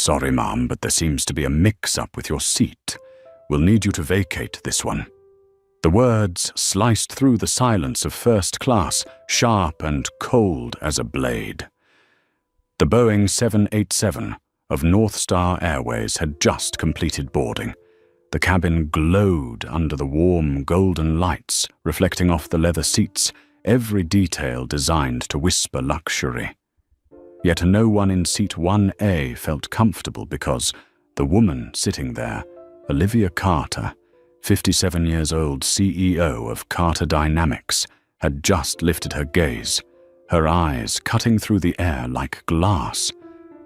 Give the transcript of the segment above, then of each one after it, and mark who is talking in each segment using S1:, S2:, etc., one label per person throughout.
S1: Sorry, ma'am, but there seems to be a mix-up with your seat. We'll need you to vacate this one. The words sliced through the silence of first class, sharp and cold as a blade. The Boeing 787 of North Star Airways had just completed boarding. The cabin glowed under the warm golden lights reflecting off the leather seats, every detail designed to whisper luxury. Yet no one in seat 1A felt comfortable because the woman sitting there, Olivia Carter, 57 years old CEO of Carter Dynamics, had just lifted her gaze, her eyes cutting through the air like glass.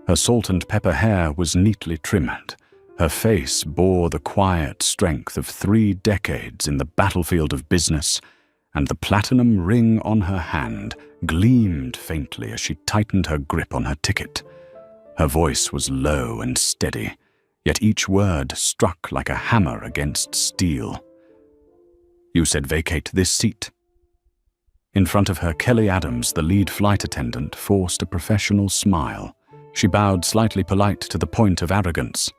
S1: Her salt and pepper hair was neatly trimmed. Her face bore the quiet strength of 3 decades in the battlefield of business, and the platinum ring on her hand gleamed faintly as she tightened her grip on her ticket. Her voice was low and steady, yet each word struck like a hammer against steel. "You said vacate this seat." In front of her, Kelly Adams, the lead flight attendant, forced a professional smile. She bowed slightly polite to the point of arrogance.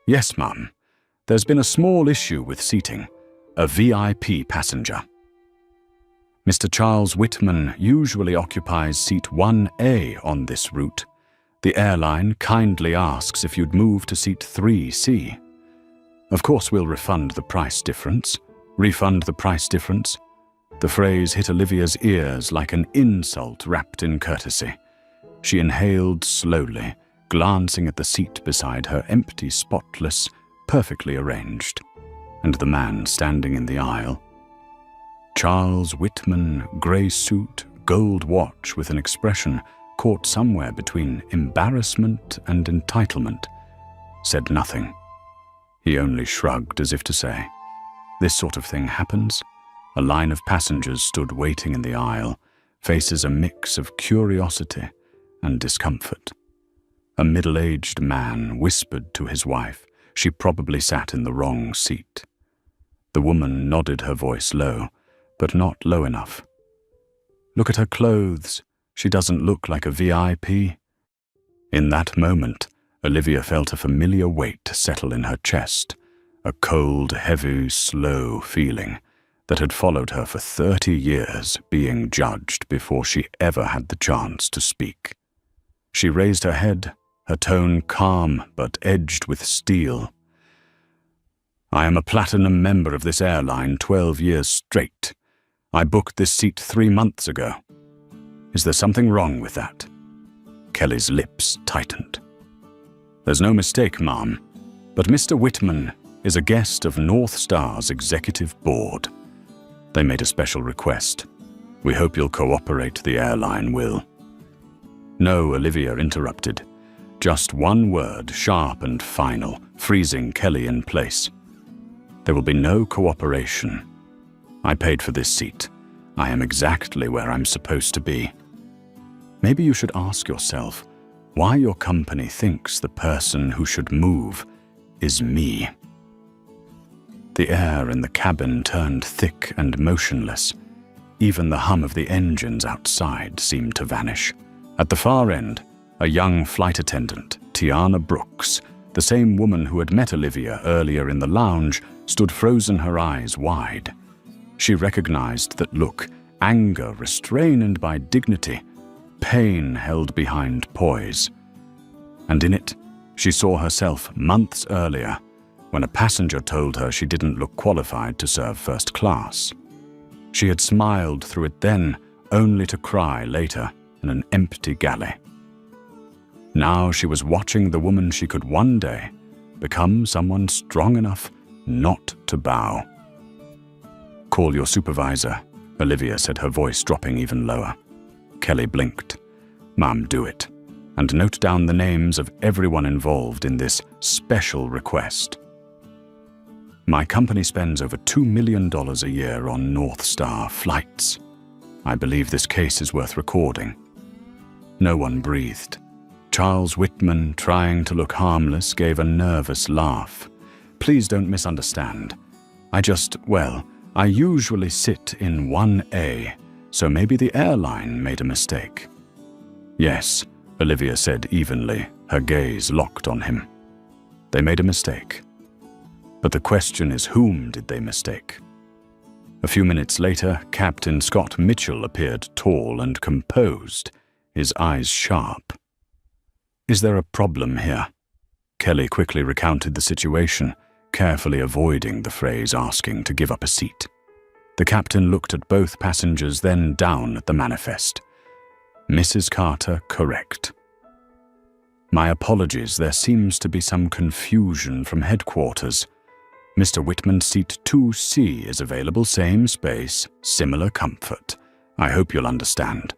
S1: "Yes, ma'am. There's been a small issue with seating. A VIP passenger. Mr. Charles Whitman usually occupies seat 1A on this route. The airline kindly asks if you'd move to seat 3C. Of course we'll refund the price difference. Refund the price difference." The phrase hit Olivia's ears like an insult wrapped in courtesy. She inhaled slowly, glancing at the seat beside her, empty, spotless, perfectly arranged, and the man standing in the aisle. Charles Whitman, grey suit, gold watch with an expression caught somewhere between embarrassment and entitlement, said nothing. He only shrugged as if to say, "This sort of thing happens." A line of passengers stood waiting in the aisle, faces a mix of curiosity and discomfort. A middle-aged man whispered to his wife she probably sat in the wrong seat. The woman nodded, her voice low, but not low enough. "Look at her clothes. She doesn't look like a VIP." In that moment, Olivia felt a familiar weight settle in her chest, a cold, heavy, slow feeling that had followed her for 30 years, being judged before she ever had the chance to speak. She raised her head, her tone calm but edged with steel. "I am a platinum member of this airline 12 years straight. I booked this seat 3 months ago. Is there something wrong with that?" Kelly's lips tightened. "There's no mistake, ma'am, but Mr. Whitman is a guest of North Star's executive board. They made a special request. We hope you'll cooperate, the airline will." "No," Olivia interrupted. Just one word, sharp and final, freezing Kelly in place. "There will be no cooperation. I paid for this seat. I am exactly where I'm supposed to be. Maybe you should ask yourself why your company thinks the person who should move is me." The air in the cabin turned thick and motionless. Even the hum of the engines outside seemed to vanish. At the far end, a young flight attendant, Tiana Brooks, the same woman who had met Olivia earlier in the lounge, stood frozen, her eyes wide. She recognized that look, anger restrained by dignity, pain held behind poise. And in it, she saw herself months earlier, when a passenger told her she didn't look qualified to serve first class. She had smiled through it then, only to cry later in an empty galley. Now she was watching the woman she could one day become someone strong enough not to bow. "Call your supervisor," Olivia said, her voice dropping even lower. Kelly blinked. "Ma'am, do it, and note down the names of everyone involved in this special request. My company spends over $2 million a year on North Star flights. I believe this case is worth recording." No one breathed. Charles Whitman, trying to look harmless, gave a nervous laugh. "Please don't misunderstand. I usually sit in 1A, so maybe the airline made a mistake." "Yes," Olivia said evenly, her gaze locked on him. They made a mistake. But the question is, whom did they mistake? A few minutes later, Captain Scott Mitchell appeared tall and composed, his eyes sharp. "Is there a problem here?" Kelly quickly recounted the situation, carefully avoiding the phrase asking to give up a seat. The captain looked at both passengers, then down at the manifest. "Mrs. Carter, correct." "My apologies, there seems to be some confusion from headquarters. Mr. Whitman's seat 2C is available, same space, similar comfort. I hope you'll understand."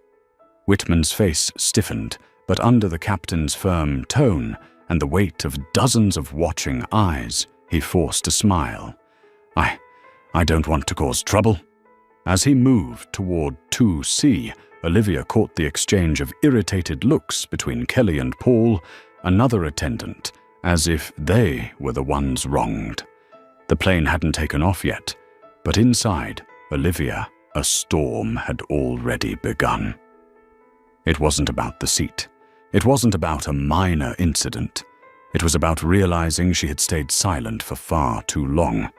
S1: Whitman's face stiffened, but under the captain's firm tone and the weight of dozens of watching eyes, he forced a smile. I don't want to cause trouble." As he moved toward 2C, Olivia caught the exchange of irritated looks between Kelly and Paul, another attendant, as if they were the ones wronged. The plane hadn't taken off yet, but inside Olivia, a storm had already begun. It wasn't about the seat. It wasn't about a minor incident. It was about realizing she had stayed silent for far too long.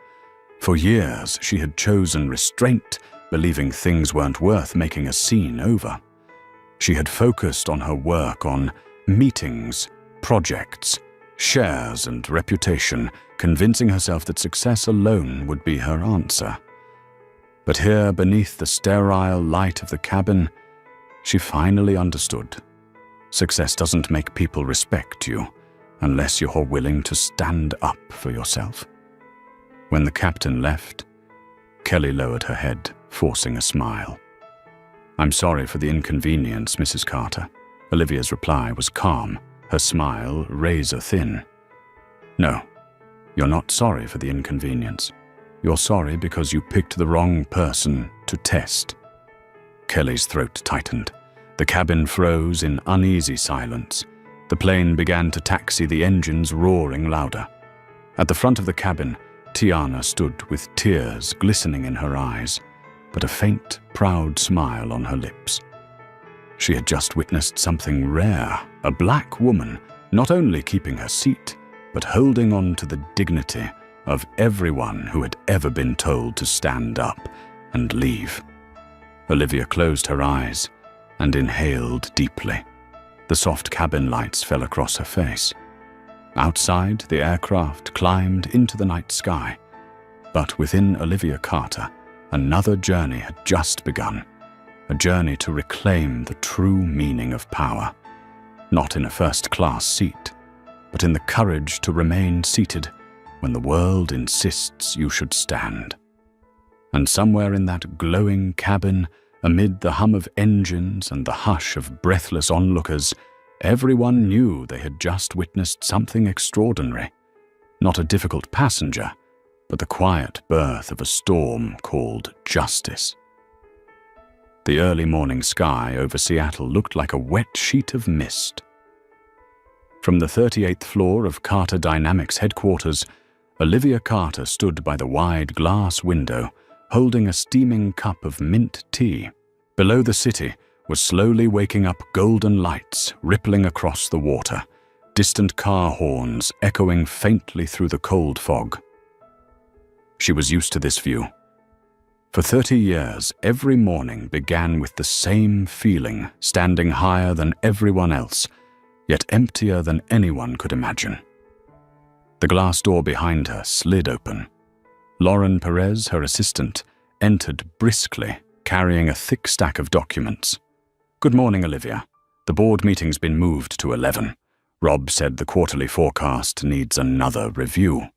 S1: For years, she had chosen restraint, believing things weren't worth making a scene over. She had focused on her work, on meetings, projects, shares, and reputation, convincing herself that success alone would be her answer. But here, beneath the sterile light of the cabin, she finally understood. Success doesn't make people respect you unless you're willing to stand up for yourself. When the captain left, Kelly lowered her head, forcing a smile. "I'm sorry for the inconvenience, Mrs. Carter." Olivia's reply was calm, her smile razor-thin. "No, you're not sorry for the inconvenience. You're sorry because you picked the wrong person to test." Kelly's throat tightened. The cabin froze in uneasy silence. The plane began to taxi, the engines roaring louder. At the front of the cabin, Tiana stood with tears glistening in her eyes, but a faint, proud smile on her lips. She had just witnessed something rare, a black woman not only keeping her seat, but holding on to the dignity of everyone who had ever been told to stand up and leave. Olivia closed her eyes and inhaled deeply. The soft cabin lights fell across her face. Outside, the aircraft climbed into the night sky. But within Olivia Carter, another journey had just begun. A journey to reclaim the true meaning of power. Not in a first-class seat, but in the courage to remain seated when the world insists you should stand. And somewhere in that glowing cabin, amid the hum of engines and the hush of breathless onlookers, everyone knew they had just witnessed something extraordinary. Not a difficult passenger, but the quiet birth of a storm called justice. The early morning sky over Seattle looked like a wet sheet of mist. From the 38th floor of Carter Dynamics headquarters, Olivia Carter stood by the wide glass window, holding a steaming cup of mint tea. Below the city was slowly waking up golden lights rippling across the water, distant car horns echoing faintly through the cold fog. She was used to this view. For 30 years, every morning began with the same feeling, standing higher than everyone else, yet emptier than anyone could imagine. The glass door behind her slid open. Lauren Perez, her assistant, entered briskly, carrying a thick stack of documents. "Good morning, Olivia. The board meeting's been moved to 11. Rob said the quarterly forecast needs another review.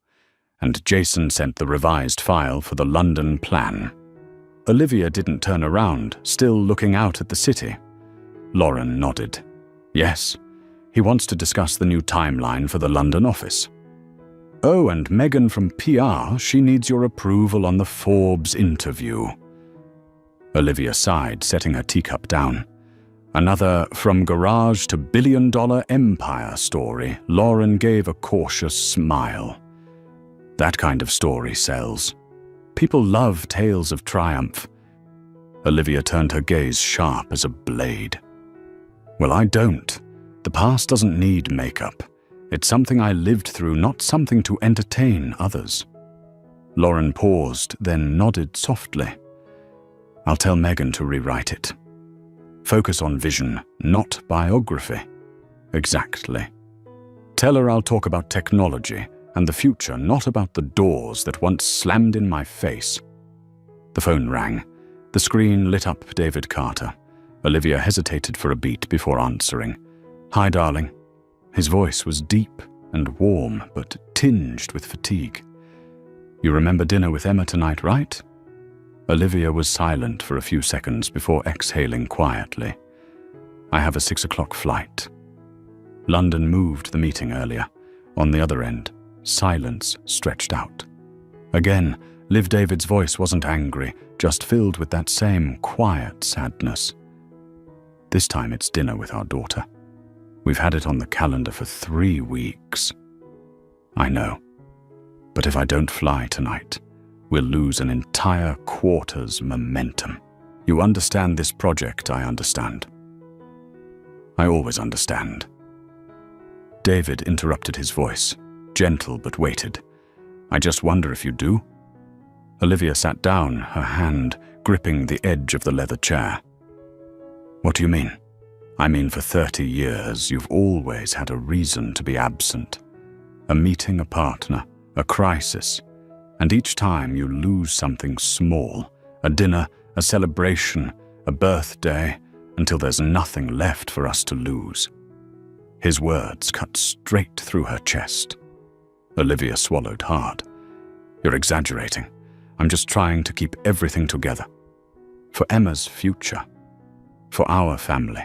S1: And Jason sent the revised file for the London plan." Olivia didn't turn around, still looking out at the city. Lauren nodded. "Yes, he wants to discuss the new timeline for the London office." "Oh, and Megan from PR, she needs your approval on the Forbes interview." Olivia sighed, setting her teacup down. Another from garage to billion-dollar empire story. Lauren gave a cautious smile. That kind of story sells. People love tales of triumph. Olivia turned her gaze sharp as a blade. "Well, I don't. The past doesn't need makeup. It's something I lived through, not something to entertain others. Lauren paused, then nodded softly. I'll tell Megan to rewrite it. Focus on vision, not biography. Exactly. Tell her I'll talk about technology and the future, not about the doors that once slammed in my face. The phone rang. The screen lit up David Carter. Olivia hesitated for a beat before answering. Hi, darling. His voice was deep and warm, but tinged with fatigue. You remember dinner with Emma tonight, right? Olivia was silent for a few seconds before exhaling quietly. I have a 6 o'clock flight. London moved the meeting earlier. On the other end, silence stretched out. Again, Liv David's voice wasn't angry, just filled with that same quiet sadness. This time it's dinner with our daughter. We've had it on the calendar for 3 weeks. I know. But if I don't fly tonight, we'll lose an entire quarter's momentum. You understand this project, I understand. I always understand. David interrupted his voice, gentle but weighted. I just wonder if you do? Olivia sat down, her hand gripping the edge of the leather chair. What do you mean? I mean, for 30 years, you've always had a reason to be absent. A meeting, a partner, a crisis. And each time you lose something small, a dinner, a celebration, a birthday, until there's nothing left for us to lose. His words cut straight through her chest. Olivia swallowed hard. You're exaggerating. I'm just trying to keep everything together. For Emma's future. For our family.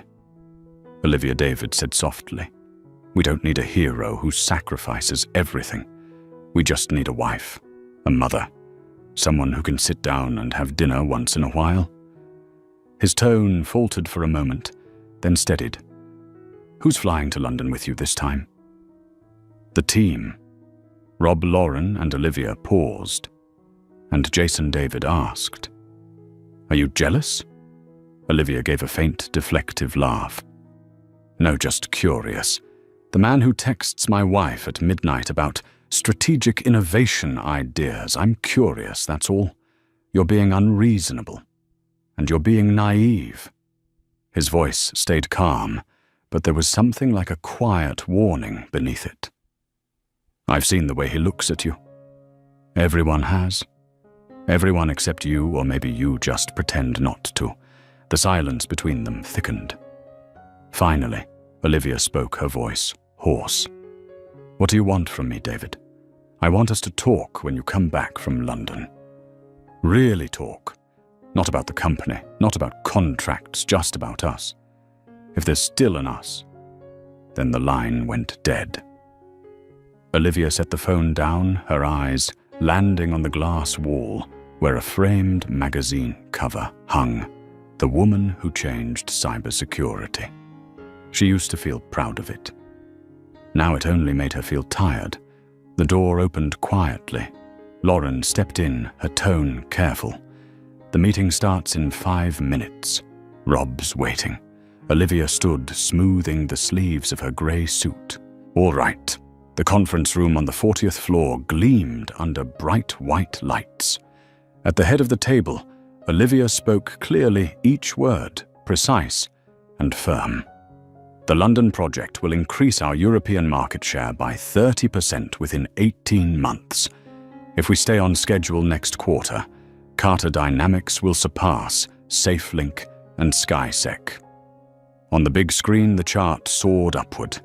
S1: Olivia David said softly. We don't need a hero who sacrifices everything. We just need a wife, a mother, someone who can sit down and have dinner once in a while. His tone faltered for a moment, then steadied. Who's flying to London with you this time? The team. Rob, Lauren, and Olivia paused, and Jason David asked, Are you jealous? Olivia gave a faint, deflective laugh. No, just curious. The man who texts my wife at midnight about strategic innovation ideas. I'm curious, that's all. You're being unreasonable. And you're being naive. His voice stayed calm, but there was something like a quiet warning beneath it. I've seen the way he looks at you. Everyone has. Everyone except you, or maybe you just pretend not to. The silence between them thickened. Finally, Olivia spoke, her voice hoarse. What do you want from me, David? I want us to talk when you come back from London. Really talk. Not about the company, not about contracts, just about us. If there's still an us, then the line went dead. Olivia set the phone down, her eyes landing on the glass wall where a framed magazine cover hung. The Woman Who Changed Cybersecurity. She used to feel proud of it. Now it only made her feel tired. The door opened quietly. Lauren stepped in, her tone careful. The meeting starts in 5 minutes. Rob's waiting. Olivia stood, smoothing the sleeves of her grey suit. All right. The conference room on the 40th floor gleamed under bright white lights. At the head of the table, Olivia spoke clearly, each word precise and firm. The London project will increase our European market share by 30% within 18 months. If we stay on schedule next quarter, Carter Dynamics will surpass SafeLink and SkySec. On the big screen, the chart soared upward.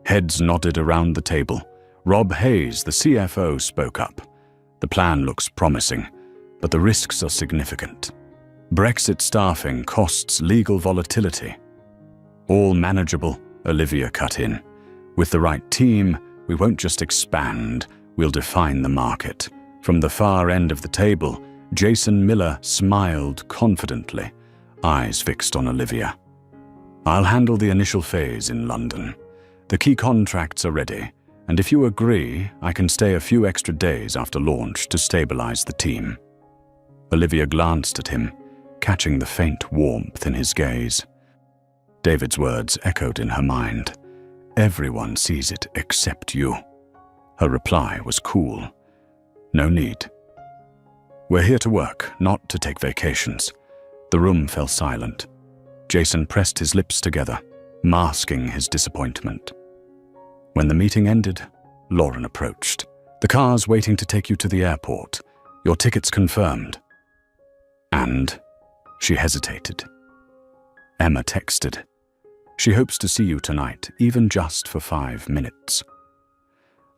S1: Heads nodded around the table. Rob Hayes, the CFO, spoke up. The plan looks promising, but the risks are significant. Brexit staffing, costs, legal volatility. All manageable, Olivia cut in. With the right team, we won't just expand, we'll define the market. From the far end of the table, Jason Miller smiled confidently, eyes fixed on Olivia. I'll handle the initial phase in London. The key contracts are ready, and if you agree, I can stay a few extra days after launch to stabilize the team. Olivia glanced at him, catching the faint warmth in his gaze. David's words echoed in her mind. Everyone sees it except you." Her reply was cool. "No need. We're here to work, not to take vacations." The room fell silent. Jason pressed his lips together, masking his disappointment. When the meeting ended, Lauren approached. "The car's waiting to take you to the airport. Your ticket's confirmed." "And?" She hesitated. Emma texted. "She hopes to see you tonight, even just for 5 minutes."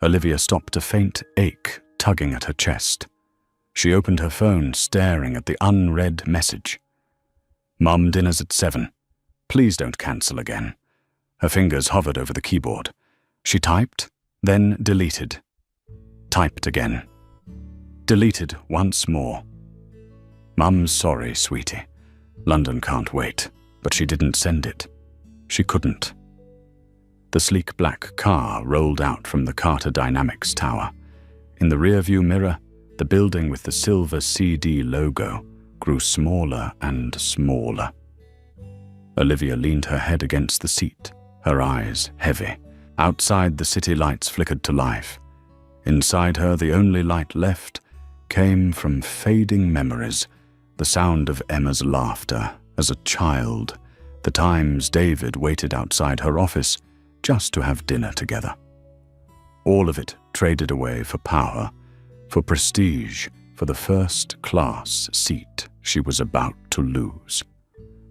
S1: Olivia stopped a faint ache tugging at her chest. She opened her phone, staring at the unread message. "Mum, dinner's at 7. Please don't cancel again." Her fingers hovered over the keyboard. She typed, then deleted. Typed again. Deleted once more. "Mum's sorry, sweetie. London can't wait." But she didn't send it. She couldn't. The sleek black car rolled out from the Carter Dynamics tower. In the rearview mirror, the building with the silver CD logo grew smaller and smaller. Olivia leaned her head against the seat, her eyes heavy. Outside, the city lights flickered to life. Inside her, the only light left came from fading memories, the sound of Emma's laughter as a child, the times David waited outside her office just to have dinner together. All of it traded away for power, for prestige, for the first-class seat she was about to lose.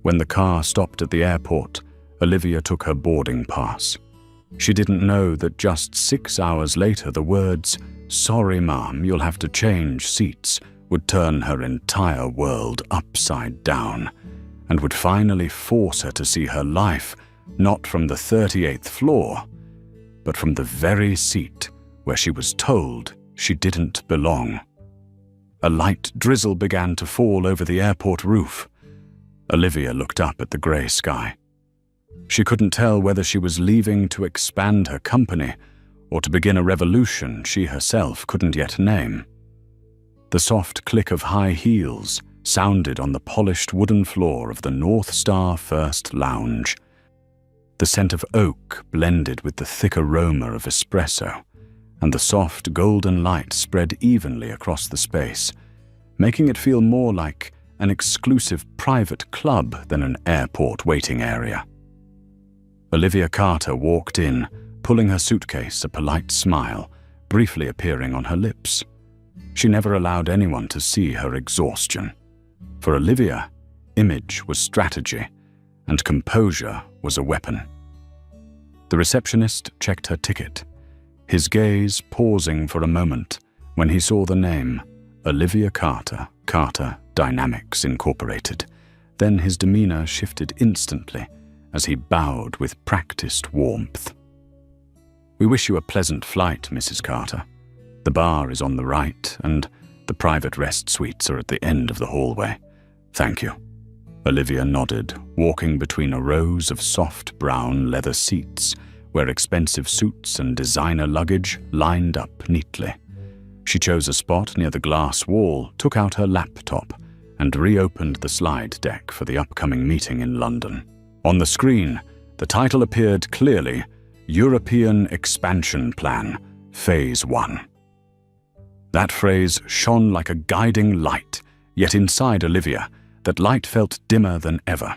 S1: When the car stopped at the airport, Olivia took her boarding pass. She didn't know that just 6 hours later the words, "Sorry, Mom, you'll have to change seats," would turn her entire world upside down, and would finally force her to see her life not from the 38th floor, but from the very seat where she was told she didn't belong. A light drizzle began to fall over the airport roof. Olivia looked up at the grey sky. She couldn't tell whether she was leaving to expand her company or to begin a revolution she herself couldn't yet name. The soft click of high heels sounded on the polished wooden floor of the North Star First Lounge. The scent of oak blended with the thick aroma of espresso, and the soft golden light spread evenly across the space, making it feel more like an exclusive private club than an airport waiting area. Olivia Carter walked in, pulling her suitcase, a polite smile briefly appearing on her lips. She never allowed anyone to see her exhaustion. For Olivia, image was strategy, and composure was a weapon. The receptionist checked her ticket, his gaze pausing for a moment when he saw the name, Olivia Carter, Carter Dynamics Incorporated. Then his demeanor shifted instantly as he bowed with practiced warmth. "We wish you a pleasant flight, Mrs. Carter. The bar is on the right, and the private rest suites are at the end of the hallway. Thank you." Olivia nodded, walking between rows of soft brown leather seats where expensive suits and designer luggage lined up neatly. She chose a spot near the glass wall, took out her laptop, and reopened the slide deck for the upcoming meeting in London. On the screen, the title appeared clearly, European Expansion Plan, Phase 1. That phrase shone like a guiding light, yet inside Olivia, that light felt dimmer than ever.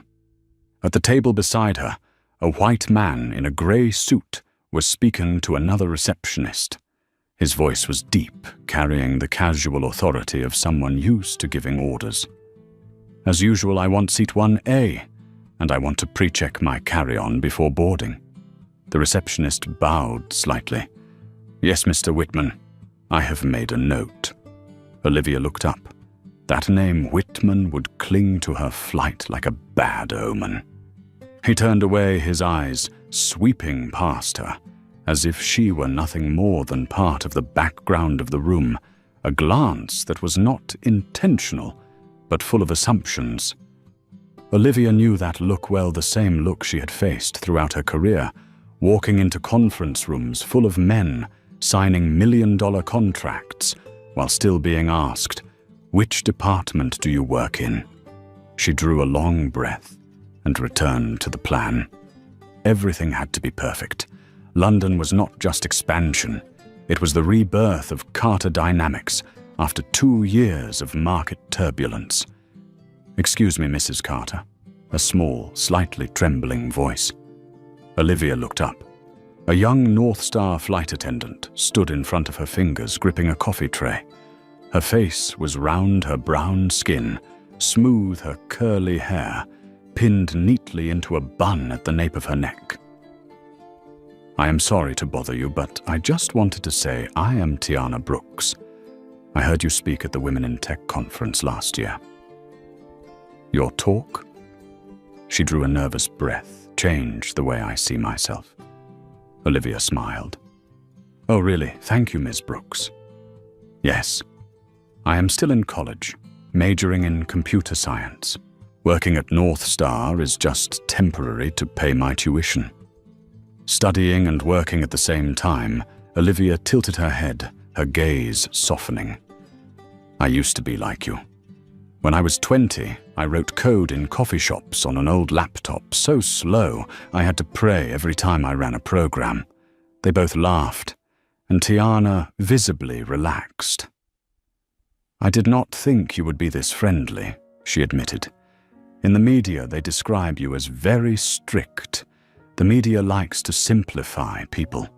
S1: At the table beside her, a white man in a grey suit was speaking to another receptionist. His voice was deep, carrying the casual authority of someone used to giving orders. "As usual, I want seat 1A, and I want to pre-check my carry-on before boarding." The receptionist bowed slightly. "Yes, Mr. Whitman, I have made a note." Olivia looked up. That name Whitman would cling to her flight like a bad omen. He turned away, his eyes sweeping past her, as if she were nothing more than part of the background of the room, a glance that was not intentional, but full of assumptions. Olivia knew that look well, the same look she had faced throughout her career, walking into conference rooms full of men, signing million-dollar contracts, while still being asked, "Which department do you work in?" She drew a long breath and returned to the plan. Everything had to be perfect. London was not just expansion, it was the rebirth of Carter Dynamics after 2 years of market turbulence. "Excuse me, Mrs. Carter," a small, slightly trembling voice. Olivia looked up. A young North Star flight attendant stood in front of her fingers, gripping a coffee tray. Her face was round her brown skin, smooth her curly hair, pinned neatly into a bun at the nape of her neck. "I am sorry to bother you, but I just wanted to say I am Tiana Brooks. I heard you speak at the Women in Tech conference last year." "Your talk?" She drew a nervous breath. "Changed the way I see myself." Olivia smiled. "Oh, really? Thank you, Ms. Brooks." "Yes. I am still in college, majoring in computer science. Working at North Star is just temporary to pay my tuition." Studying and working at the same time, Olivia tilted her head, her gaze softening. "I used to be like you. When I was 20, I wrote code in coffee shops on an old laptop, so slow I had to pray every time I ran a program." They both laughed, and Tiana visibly relaxed. "I did not think you would be this friendly," she admitted. "In the media, they describe you as very strict. The media likes to simplify people.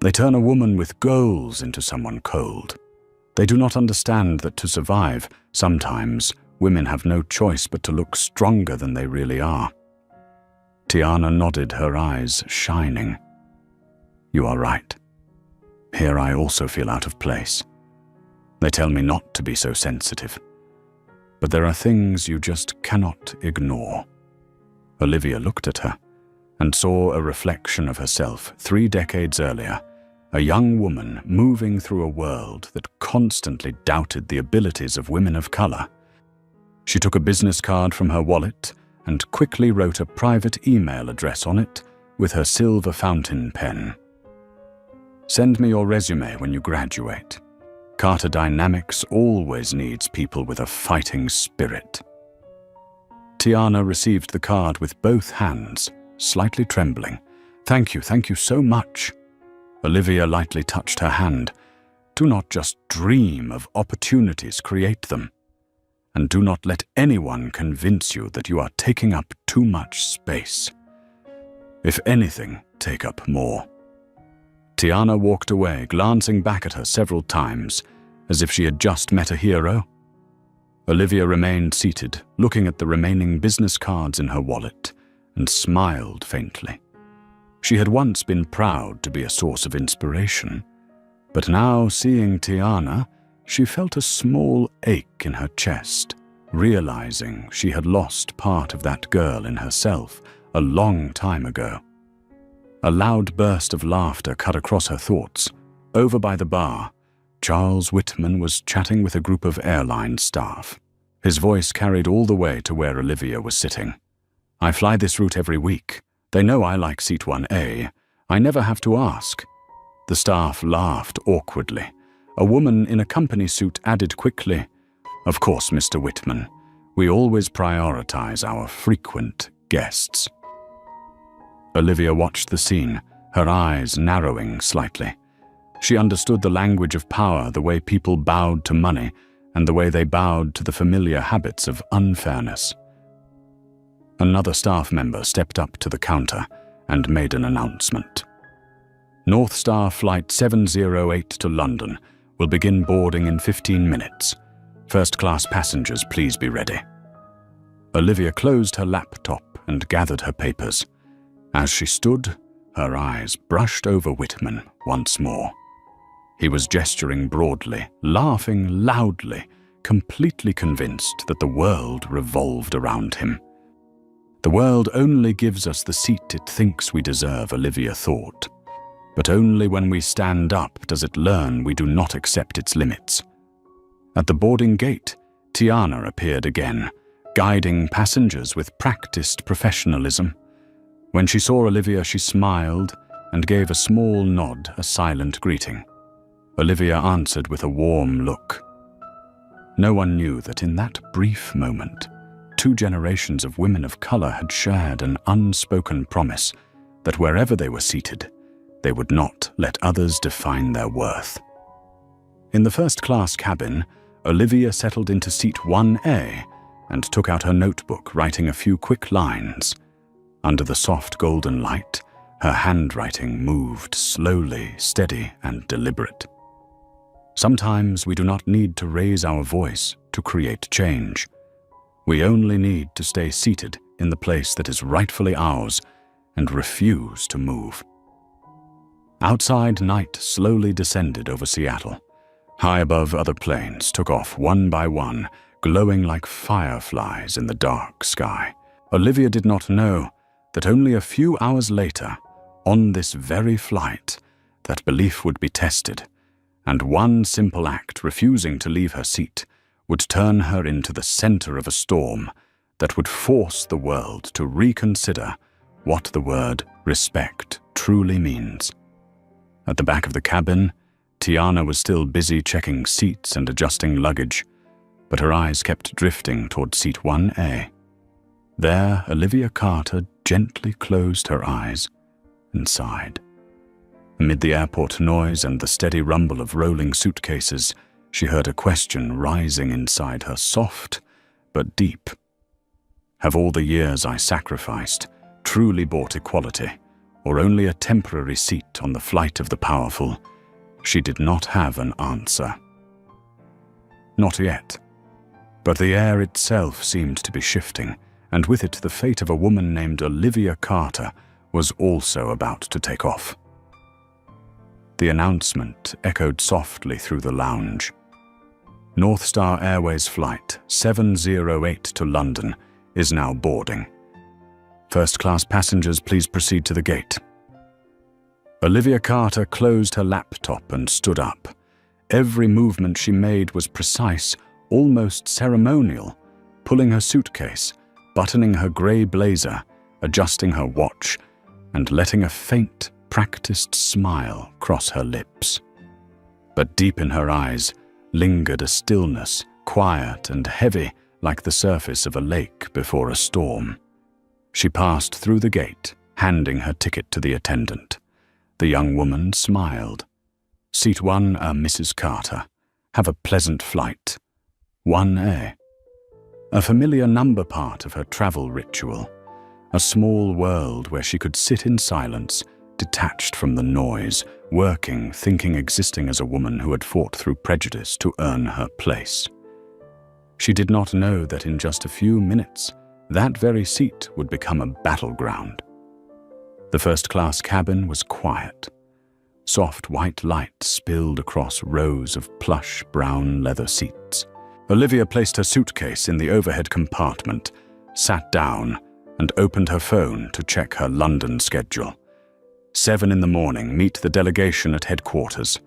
S1: They turn a woman with goals into someone cold. They do not understand that to survive, sometimes women have no choice but to look stronger than they really are." Tiana nodded, her eyes shining. "You are right. Here I also feel out of place. They tell me not to be so sensitive. But there are things you just cannot ignore." Olivia looked at her and saw a reflection of herself 3 decades earlier, a young woman moving through a world that constantly doubted the abilities of women of color. She took a business card from her wallet and quickly wrote a private email address on it with her silver fountain pen. "Send me your resume when you graduate. Carter Dynamics always needs people with a fighting spirit." Tiana received the card with both hands, slightly trembling. Thank you so much." Olivia lightly touched her hand. "Do not just dream of opportunities, create them. And do not let anyone convince you that you are taking up too much space. If anything, take up more." Tiana walked away, glancing back at her several times, as if she had just met a hero. Olivia remained seated, looking at the remaining business cards in her wallet, and smiled faintly. She had once been proud to be a source of inspiration, but now, seeing Tiana, she felt a small ache in her chest, realizing she had lost part of that girl in herself a long time ago. A loud burst of laughter cut across her thoughts. Over by the bar, Charles Whitman was chatting with a group of airline staff. His voice carried all the way to where Olivia was sitting. "I fly this route every week. They know I like seat 1A. I never have to ask." The staff laughed awkwardly. A woman in a company suit added quickly, "Of course, Mr. Whitman. We always prioritize our frequent guests." Olivia watched the scene, her eyes narrowing slightly. She understood the language of power, the way people bowed to money, and the way they bowed to the familiar habits of unfairness. Another staff member stepped up to the counter and made an announcement. "North Star Flight 708 to London will begin boarding in 15 minutes. First-class passengers, please be ready." Olivia closed her laptop and gathered her papers. As she stood, her eyes brushed over Whitman once more. He was gesturing broadly, laughing loudly, completely convinced that the world revolved around him. "The world only gives us the seat it thinks we deserve," Olivia thought. "But only when we stand up does it learn we do not accept its limits." At the boarding gate, Tiana appeared again, guiding passengers with practiced professionalism. When she saw Olivia, she smiled and gave a small nod, a silent greeting. Olivia answered with a warm look. No one knew that in that brief moment, 2 generations of women of color had shared an unspoken promise that wherever they were seated, They would not let others define their worth. In the first-class cabin, Olivia settled into seat 1A and took out her notebook, writing a few quick lines. Under the soft golden light, her handwriting moved slowly, steady, and deliberate. Sometimes we do not need to raise our voice to create change. We only need to stay seated in the place that is rightfully ours and refuse to move. Outside, night slowly descended over Seattle. High above, other planes took off one by one, glowing like fireflies in the dark sky. Olivia did not know that only a few hours later, on this very flight, that belief would be tested, and one simple act, refusing to leave her seat, would turn her into the center of a storm that would force the world to reconsider what the word respect truly means. At the back of the cabin, Tiana was still busy checking seats and adjusting luggage, but her eyes kept drifting toward seat 1A. There, Olivia Carter gently closed her eyes and sighed. Amid the airport noise and the steady rumble of rolling suitcases, she heard a question rising inside her, soft but deep. Have all the years I sacrificed truly bought equality, or only a temporary seat on the flight of the powerful? She did not have an answer. Not yet. But the air itself seemed to be shifting, and with it the fate of a woman named Olivia Carter was also about to take off. The announcement echoed softly through the lounge. North Star Airways Flight 708 to London is now boarding. First-class passengers, please proceed to the gate. Olivia Carter closed her laptop and stood up. Every movement she made was precise, almost ceremonial, pulling her suitcase, buttoning her grey blazer, adjusting her watch, and letting a faint, practiced smile cross her lips. But deep in her eyes lingered a stillness, quiet and heavy like the surface of a lake before a storm. She passed through the gate, handing her ticket to the attendant. The young woman smiled. Seat 1, Mrs. Carter. Have a pleasant flight. 1A. A familiar number part of her travel ritual. A small world where she could sit in silence, detached from the noise, working, thinking, existing as a woman who had fought through prejudice to earn her place. She did not know that in just a few minutes, that very seat would become a battleground. The first-class cabin was quiet. Soft white light spilled across rows of plush brown leather seats. Olivia placed her suitcase in the overhead compartment, sat down, and opened her phone to check her London schedule. 7 in the morning, meet the delegation at headquarters.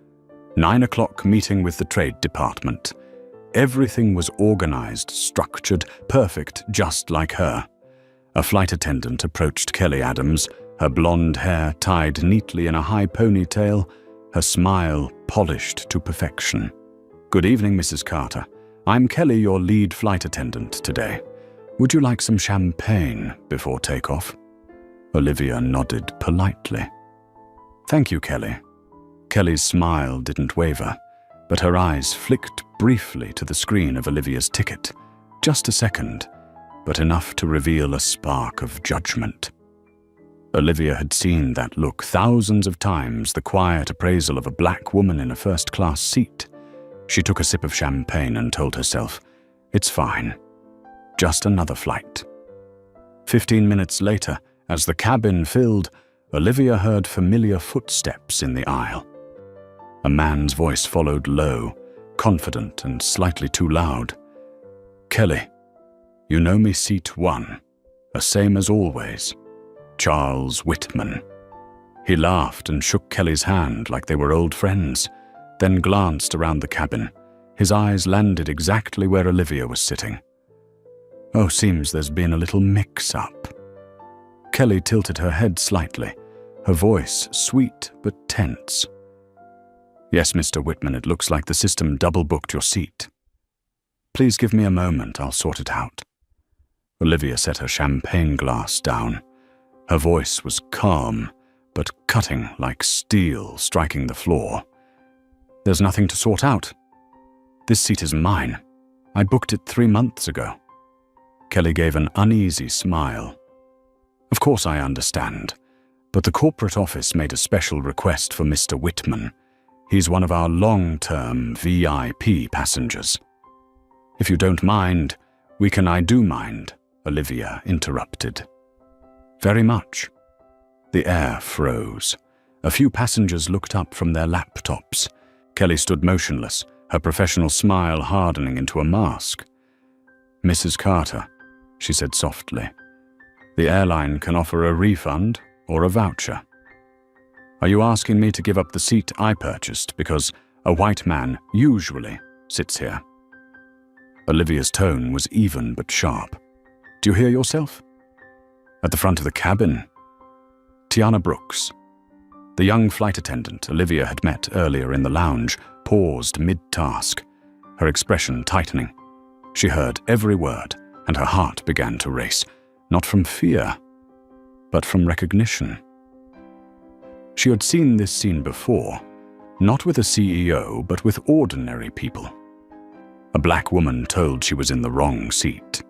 S1: 9 o'clock, meeting with the Trade Department. Everything was organized, structured, perfect, just like her. A flight attendant approached Kelly Adams, her blonde hair tied neatly in a high ponytail, her smile polished to perfection. Good evening, Mrs. Carter. I'm Kelly, your lead flight attendant today. Would you like some champagne before takeoff? Olivia nodded politely. Thank you, Kelly. Kelly's smile didn't waver, but her eyes flicked briefly to the screen of Olivia's ticket. Just a second, but enough to reveal a spark of judgment. Olivia had seen that look thousands of times, the quiet appraisal of a black woman in a first-class seat. She took a sip of champagne and told herself, it's fine. Just another flight. 15 minutes later, as the cabin filled, Olivia heard familiar footsteps in the aisle. A man's voice followed low, confident and slightly too loud. Kelly, you know me, seat 1, a same as always. Charles Whitman. He laughed and shook Kelly's hand like they were old friends, then glanced around the cabin. His eyes landed exactly where Olivia was sitting. Oh, seems there's been a little mix-up. Kelly tilted her head slightly, her voice sweet but tense. Yes, Mr. Whitman, it looks like the system double-booked your seat. Please give me a moment, I'll sort it out. Olivia set her champagne glass down. Her voice was calm, but cutting like steel striking the floor. "There's nothing to sort out. This seat is mine. I booked it 3 months ago." Kelly gave an uneasy smile. "Of course I understand, but the corporate office made a special request for Mr. Whitman. He's one of our long-term VIP passengers." "If you don't mind, I do mind," Olivia interrupted. "Very much." The air froze. A few passengers looked up from their laptops. Kelly stood motionless, her professional smile hardening into a mask. "Mrs. Carter," she said softly, "the airline can offer a refund or a voucher. Are you asking me to give up the seat I purchased because a white man usually sits here?" Olivia's tone was even but sharp. "Do you hear yourself?" "At the front of the cabin." Tiana Brooks, the young flight attendant Olivia had met earlier in the lounge, paused mid-task, her expression tightening. She heard every word, and her heart began to race, not from fear, but from recognition. She had seen this scene before, not with a CEO, but with ordinary people. A black woman told she was in the wrong seat.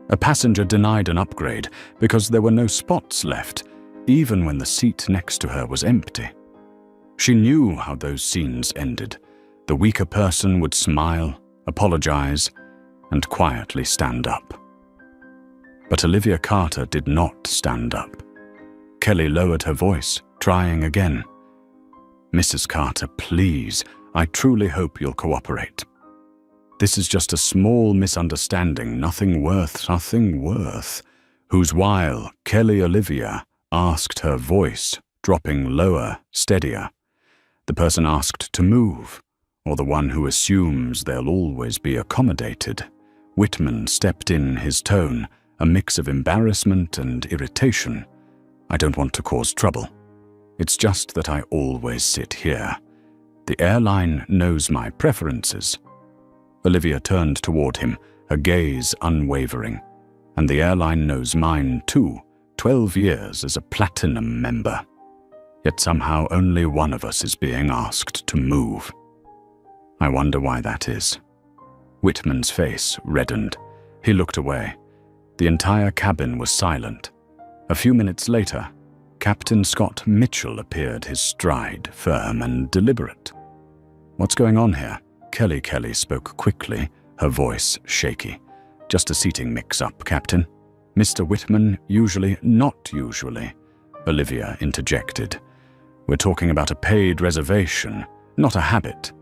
S1: A passenger denied an upgrade because there were no spots left, even when the seat next to her was empty. She knew how those scenes ended. The weaker person would smile, apologize, and quietly stand up. But Olivia Carter did not stand up. Kelly lowered her voice, trying again. "Mrs. Carter, please, I truly hope you'll cooperate. This is just a small misunderstanding, nothing worth, whose while Kelly Olivia asked, her voice dropping lower, steadier. The person asked to move, or the one who assumes they'll always be accommodated. Whitman stepped in, his tone a mix of embarrassment and irritation. "I don't want to cause trouble. It's just that I always sit here. The airline knows my preferences." Olivia turned toward him, her gaze unwavering. "And the airline knows mine too, 12 years as a platinum member. Yet somehow only one of us is being asked to move. I wonder why that is." Whitman's face reddened. He looked away. The entire cabin was silent. A few minutes later, Captain Scott Mitchell appeared, his stride firm and deliberate. "What's going on here?" Kelly spoke quickly, her voice shaky. "Just a seating mix-up, Captain." "Mr. Whitman, usually, not usually," Olivia interjected. "We're talking about a paid reservation, not a habit."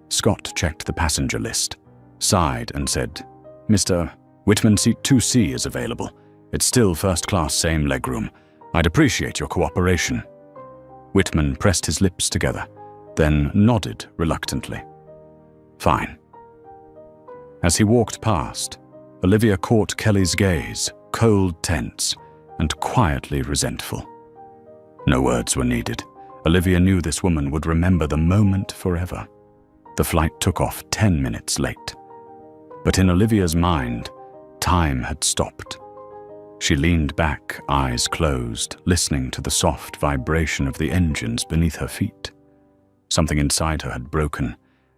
S1: Scott checked the passenger list, sighed and said, "Mr. Whitman, seat 2C is available. It's still first class, same legroom. I'd appreciate your cooperation." Whitman pressed his lips together, then nodded reluctantly. "Fine." As he walked past, Olivia caught Kelly's gaze, cold, tense, and quietly resentful. No words were needed. Olivia knew this woman would remember the moment forever. The flight took off 10 minutes late. But in Olivia's mind, time had stopped. She leaned back, eyes closed, listening to the soft vibration of the engines beneath her feet. Something inside her had broken,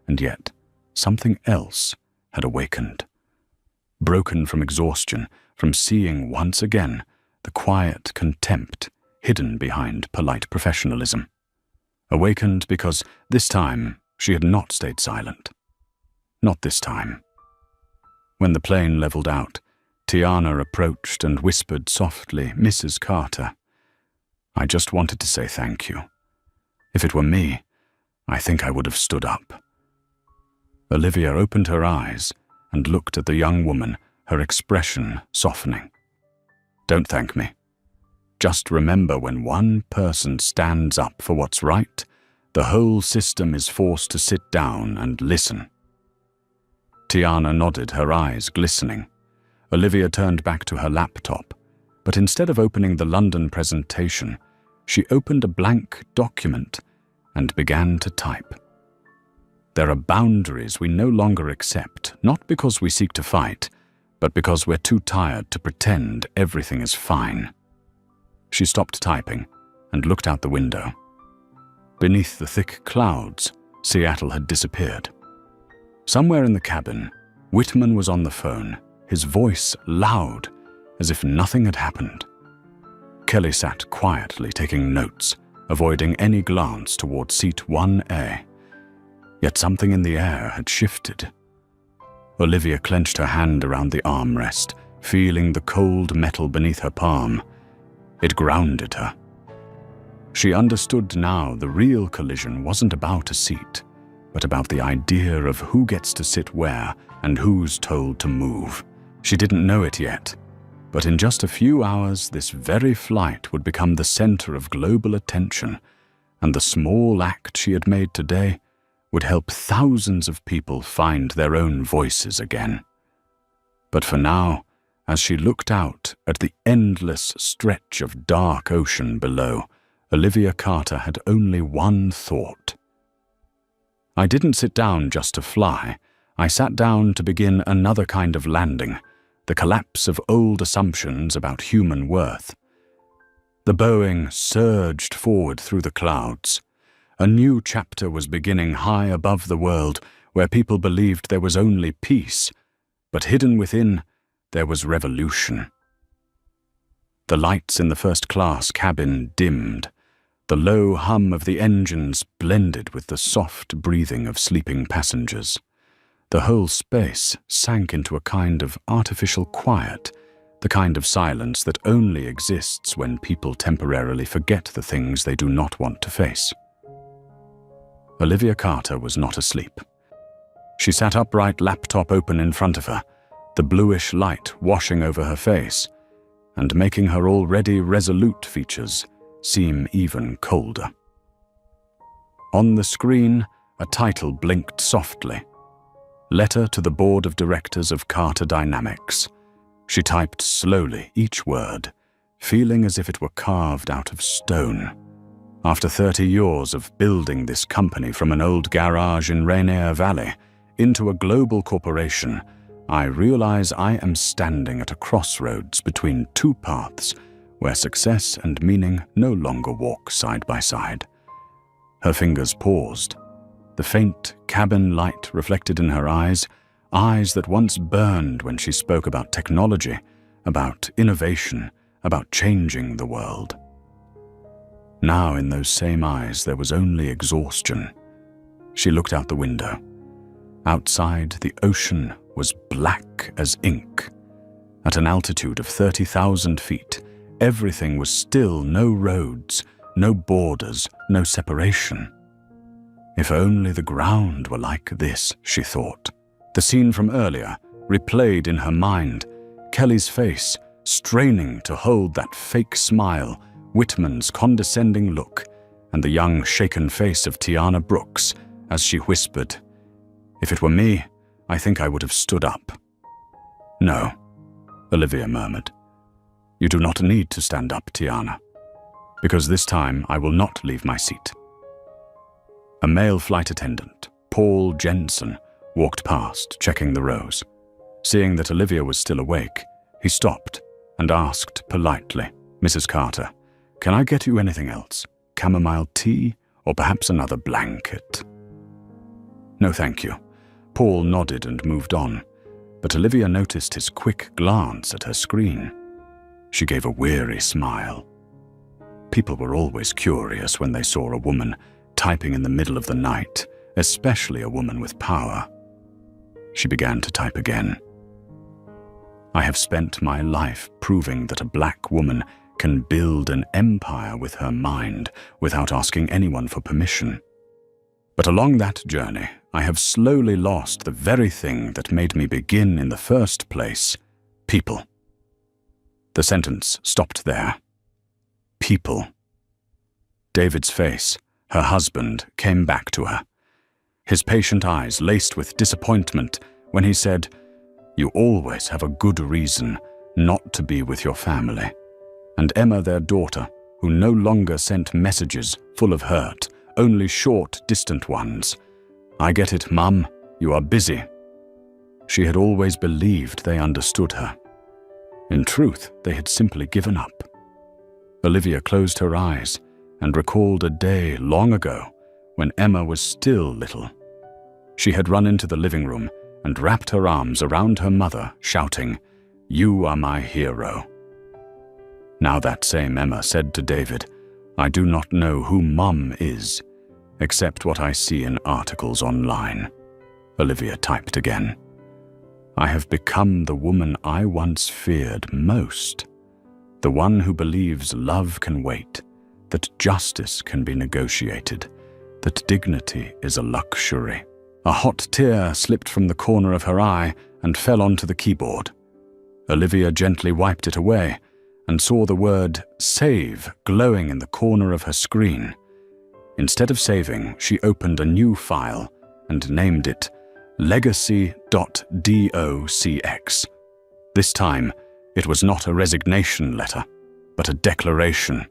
S1: and yet something else had awakened. Broken from exhaustion, from seeing once again the quiet contempt hidden behind polite professionalism. Awakened because this time she had not stayed silent. Not this time. When the plane leveled out, Tiana approached and whispered softly, "Mrs. Carter, I just wanted to say thank you. If it were me, I think I would have stood up." Olivia opened her eyes and looked at the young woman, her expression softening. "Don't thank me. Just remember, when one person stands up for what's right, the whole system is forced to sit down and listen." Tiana nodded, her eyes glistening. Olivia turned back to her laptop, but instead of opening the London presentation, she opened a blank document and began to type. "There are boundaries we no longer accept, not because we seek to fight, but because we're too tired to pretend everything is fine." She stopped typing and looked out the window. Beneath the thick clouds, Seattle had disappeared. Somewhere in the cabin, Whitman was on the phone, his voice loud, as if nothing had happened. Kelly sat quietly taking notes, avoiding any glance toward seat 1A. Yet something in the air had shifted. Olivia clenched her hand around the armrest, feeling the cold metal beneath her palm. It grounded her. She understood now the real collision wasn't about a seat, but about the idea of who gets to sit where and who's told to move. She didn't know it yet, but in just a few hours this very flight would become the center of global attention, and the small act she had made today would help thousands of people find their own voices again. But for now, as she looked out at the endless stretch of dark ocean below, Olivia Carter had only one thought. I didn't sit down just to fly. I sat down to begin another kind of landing, the collapse of old assumptions about human worth. The Boeing surged forward through the clouds. A new chapter was beginning high above the world, where people believed there was only peace, but hidden within, there was revolution. The lights in the first-class cabin dimmed. The low hum of the engines blended with the soft breathing of sleeping passengers. The whole space sank into a kind of artificial quiet, the kind of silence that only exists when people temporarily forget the things they do not want to face. Olivia Carter was not asleep. She sat upright, laptop open in front of her, the bluish light washing over her face and making her already resolute features seem even colder. On the screen, a title blinked softly. Letter to the Board of Directors of Carter Dynamics. She typed slowly each word, feeling as if it were carved out of stone. After 30 years of building this company from an old garage in Rainier Valley into a global corporation, I realize I am standing at a crossroads between two paths where success and meaning no longer walk side by side. Her fingers paused. The faint cabin light reflected in her eyes that once burned when she spoke about technology, about innovation, about changing the world. Now in those same eyes there was only exhaustion. She looked out the window. Outside, the ocean was black as ink. At an altitude of 30,000 feet, everything was still, no roads, no borders, no separation. If only the ground were like this, she thought. The scene from earlier replayed in her mind, Kelly's face, straining to hold that fake smile, Whitman's condescending look, and the young, shaken face of Tiana Brooks as she whispered, "If it were me, I think I would have stood up." "No," Olivia murmured. "You do not need to stand up, Tiana, because this time I will not leave my seat." A male flight attendant, Paul Jensen, walked past, checking the rows. Seeing that Olivia was still awake, he stopped and asked politely, "Mrs. Carter, can I get you anything else? Chamomile tea or perhaps another blanket?" "No, thank you." Paul nodded and moved on, but Olivia noticed his quick glance at her screen. She gave a weary smile. People were always curious when they saw a woman typing in the middle of the night, especially a woman with power. She began to type again. "I have spent my life proving that a black woman can build an empire with her mind without asking anyone for permission. But along that journey, I have slowly lost the very thing that made me begin in the first place, people." The sentence stopped there. People. David's face, her husband, came back to her. His patient eyes laced with disappointment when he said, "You always have a good reason not to be with your family." And Emma, their daughter, who no longer sent messages full of hurt, only short, distant ones. "I get it, Mum. You are busy." She had always believed they understood her. In truth, they had simply given up. Olivia closed her eyes, and recalled a day long ago when Emma was still little. She had run into the living room and wrapped her arms around her mother, shouting, "You are my hero." Now that same Emma said to David, "I do not know who Mum is, except what I see in articles online." Olivia typed again. "I have become the woman I once feared most. The one who believes love can wait, that justice can be negotiated, that dignity is a luxury." A hot tear slipped from the corner of her eye and fell onto the keyboard. Olivia gently wiped it away and saw the word "save" glowing in the corner of her screen. Instead of saving, she opened a new file and named it legacy.docx. This time, it was not a resignation letter, but a declaration.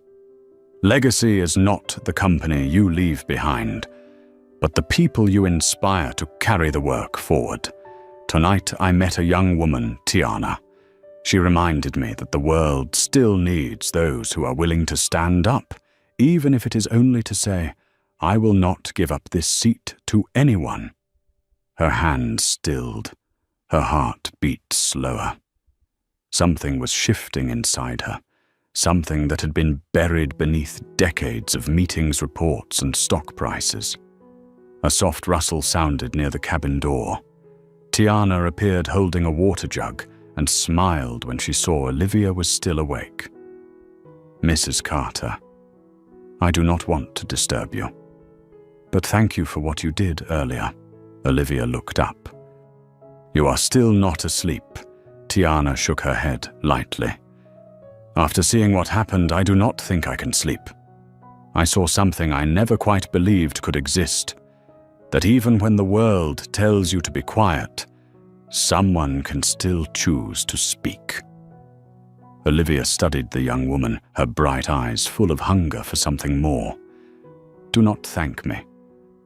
S1: Legacy is not the company you leave behind, but the people you inspire to carry the work forward. Tonight I met a young woman, Tiana. She reminded me that the world still needs those who are willing to stand up, even if it is only to say, "I will not give up this seat to anyone." Her hand stilled. Her heart beat slower. Something was shifting inside her, something that had been buried beneath decades of meetings, reports, and stock prices. A soft rustle sounded near the cabin door. Tiana appeared holding a water jug and smiled when she saw Olivia was still awake. "Mrs. Carter, I do not want to disturb you, but thank you for what you did earlier." Olivia looked up. "You are still not asleep." Tiana shook her head lightly. "After seeing what happened, I do not think I can sleep. I saw something I never quite believed could exist. That even when the world tells you to be quiet, someone can still choose to speak." Olivia studied the young woman, her bright eyes full of hunger for something more. "Do not thank me.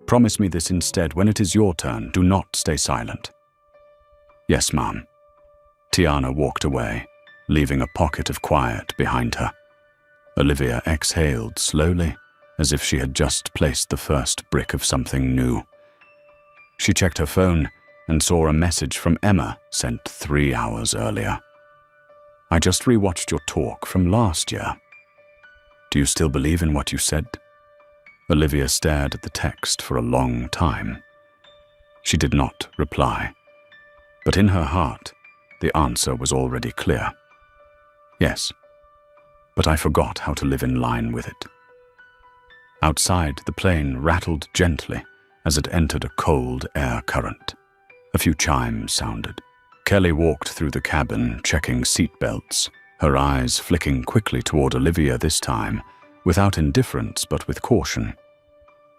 S1: Promise me this instead. When it is your turn, do not stay silent." "Yes, ma'am." Tiana walked away, leaving a pocket of quiet behind her. Olivia exhaled slowly, as if she had just placed the first brick of something new. She checked her phone and saw a message from Emma sent 3 hours earlier. "I just rewatched your talk from last year. Do you still believe in what you said?" Olivia stared at the text for a long time. She did not reply, but in her heart, the answer was already clear. "Yes, but I forgot how to live in line with it." Outside, the plane rattled gently as it entered a cold air current. A few chimes sounded. Kelly walked through the cabin, checking seat belts, her eyes flicking quickly toward Olivia this time, without indifference but with caution.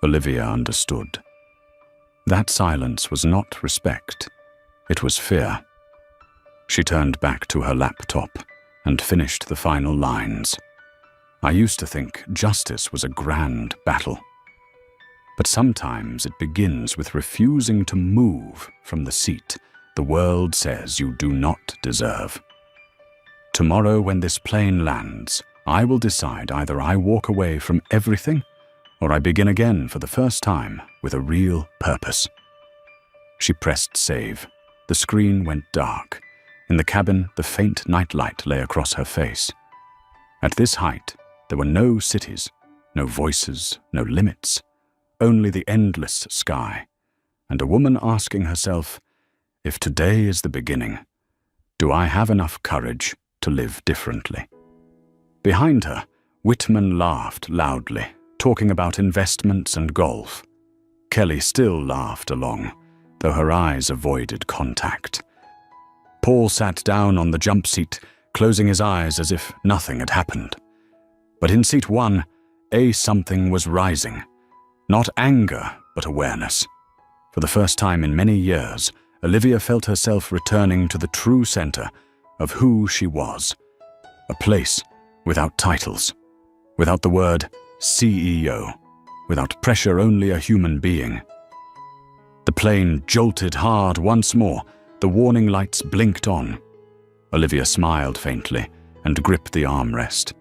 S1: Olivia understood. That silence was not respect. It was fear. She turned back to her laptop and finished the final lines. "I used to think justice was a grand battle. But sometimes it begins with refusing to move from the seat the world says you do not deserve. Tomorrow when this plane lands, I will decide either I walk away from everything or I begin again for the first time with a real purpose." She pressed save. The screen went dark. In the cabin, the faint nightlight lay across her face. At this height, there were no cities, no voices, no limits, only the endless sky, and a woman asking herself, if today is the beginning, do I have enough courage to live differently? Behind her, Whitman laughed loudly, talking about investments and golf. Kelly still laughed along, though her eyes avoided contact. Paul sat down on the jump seat, closing his eyes as if nothing had happened. But in seat 1, something was rising. Not anger, but awareness. For the first time in many years, Olivia felt herself returning to the true center of who she was. A place without titles, without the word CEO, without pressure, only a human being. The plane jolted hard once more. The warning lights blinked on. Olivia smiled faintly and gripped the armrest.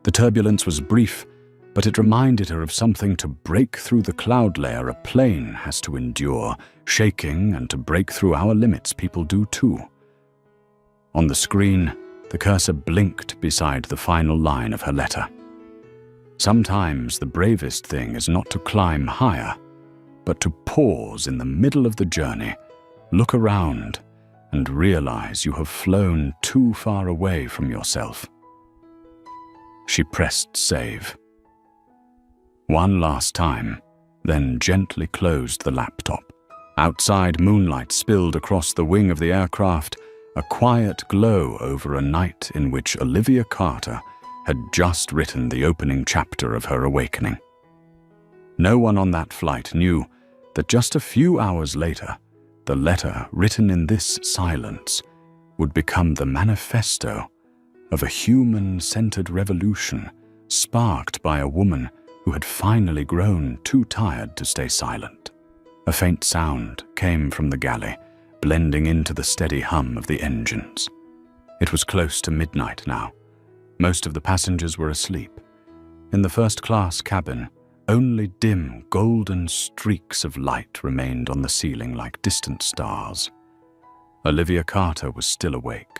S1: The turbulence was brief, but it reminded her of something to break through the cloud layer a plane has to endure, shaking, and to break through our limits people do too. On the screen, the cursor blinked beside the final line of her letter. Sometimes the bravest thing is not to climb higher, but to pause in the middle of the journey, look around, and realize you have flown too far away from yourself. She pressed save. One last time, then gently closed the laptop. Outside, moonlight spilled across the wing of the aircraft, a quiet glow over a night in which Olivia Carter had just written the opening chapter of her awakening. No one on that flight knew that just a few hours later, the letter written in this silence would become the manifesto of a human-centered revolution sparked by a woman who had finally grown too tired to stay silent. A faint sound came from the galley, blending into the steady hum of the engines. It was close to midnight now. Most of the passengers were asleep. In the first-class cabin, only dim, golden streaks of light remained on the ceiling like distant stars. Olivia Carter was still awake.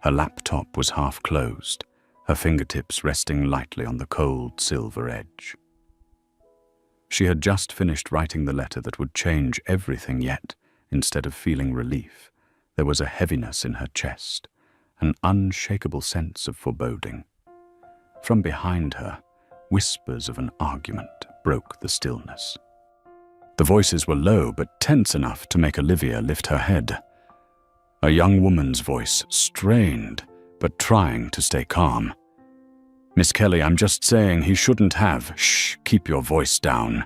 S1: Her laptop was half closed, her fingertips resting lightly on the cold silver edge. She had just finished writing the letter that would change everything, yet, instead of feeling relief, there was a heaviness in her chest, an unshakable sense of foreboding. From behind her, whispers of an argument broke the stillness. The voices were low but tense enough to make Olivia lift her head. A young woman's voice, strained but trying to stay calm. "Miss Kelly, I'm just saying he shouldn't have. Shh, keep your voice down."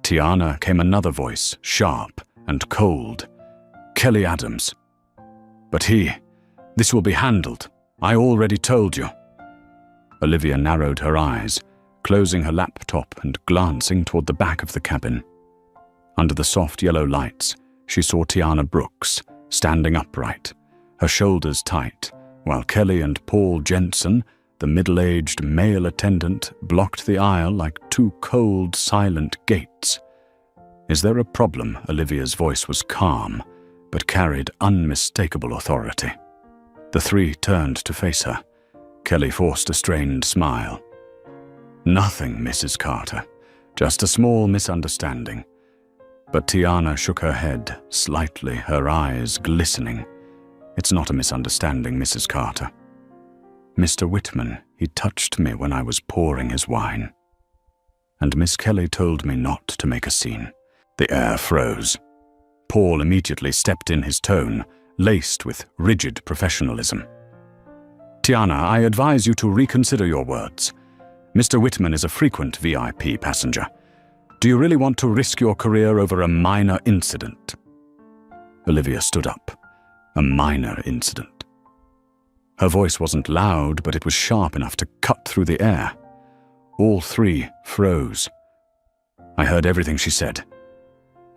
S1: Tiana came another voice, sharp and cold. "Kelly Adams." "But this will be handled. I already told you." Olivia narrowed her eyes, closing her laptop and glancing toward the back of the cabin. Under the soft yellow lights, she saw Tiana Brooks, standing upright, her shoulders tight, while Kelly and Paul Jensen, the middle-aged male attendant, blocked the aisle like two cold, silent gates. "Is there a problem?" Olivia's voice was calm, but carried unmistakable authority. The three turned to face her. Kelly forced a strained smile. "Nothing, Mrs. Carter. Just a small misunderstanding." But Tiana shook her head, slightly, her eyes glistening. "It's not a misunderstanding, Mrs. Carter. Mr. Whitman, he touched me when I was pouring his wine. And Miss Kelly told me not to make a scene." The air froze. Paul immediately stepped in, his tone laced with rigid professionalism. "Tiana, I advise you to reconsider your words. Mr. Whitman is a frequent VIP passenger. Do you really want to risk your career over a minor incident?" Olivia stood up. A minor incident. Her voice wasn't loud, but it was sharp enough to cut through the air. All three froze. "I heard everything she said.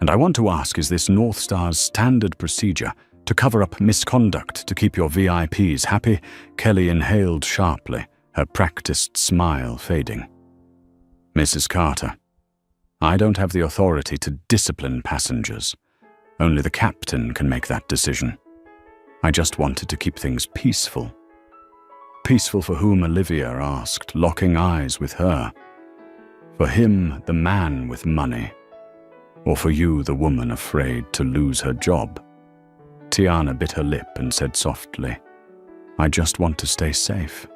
S1: And I want to ask, is this North Star's standard procedure to cover up misconduct to keep your VIPs happy?" Kelly inhaled sharply, her practiced smile fading. "Mrs. Carter, I don't have the authority to discipline passengers. Only the captain can make that decision. I just wanted to keep things peaceful." Peaceful for whom, Olivia asked, locking eyes with her. For him, the man with money, or for you, the woman afraid to lose her job? Tiana bit her lip and said softly, "I just want to stay safe.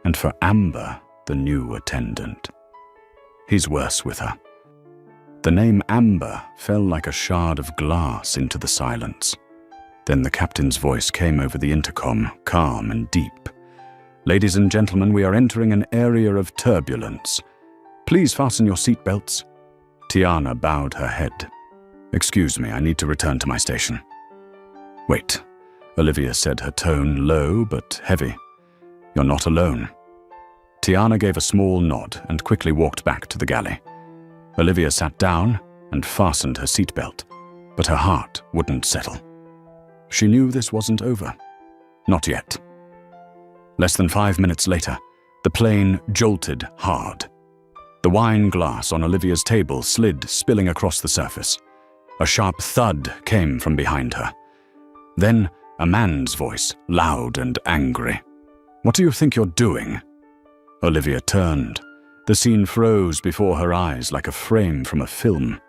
S1: And for Amber, the new attendant. He's worse with her." The name Amber fell like a shard of glass into the silence. Then the captain's voice came over the intercom, calm and deep. "Ladies and gentlemen, we are entering an area of turbulence. Please fasten your seatbelts." Tiana bowed her head. "Excuse me, I need to return to my station." "Wait," Olivia said, her tone low but heavy. "You're not alone." Tiana gave a small nod and quickly walked back to the galley. Olivia sat down and fastened her seatbelt, but her heart wouldn't settle. She knew this wasn't over. Not yet. Less than 5 minutes later, the plane jolted hard. The wine glass on Olivia's table slid, spilling across the surface. A sharp thud came from behind her. Then a man's voice, loud and angry. "What do you think you're doing?" Olivia turned. The scene froze before her eyes like a frame from a film.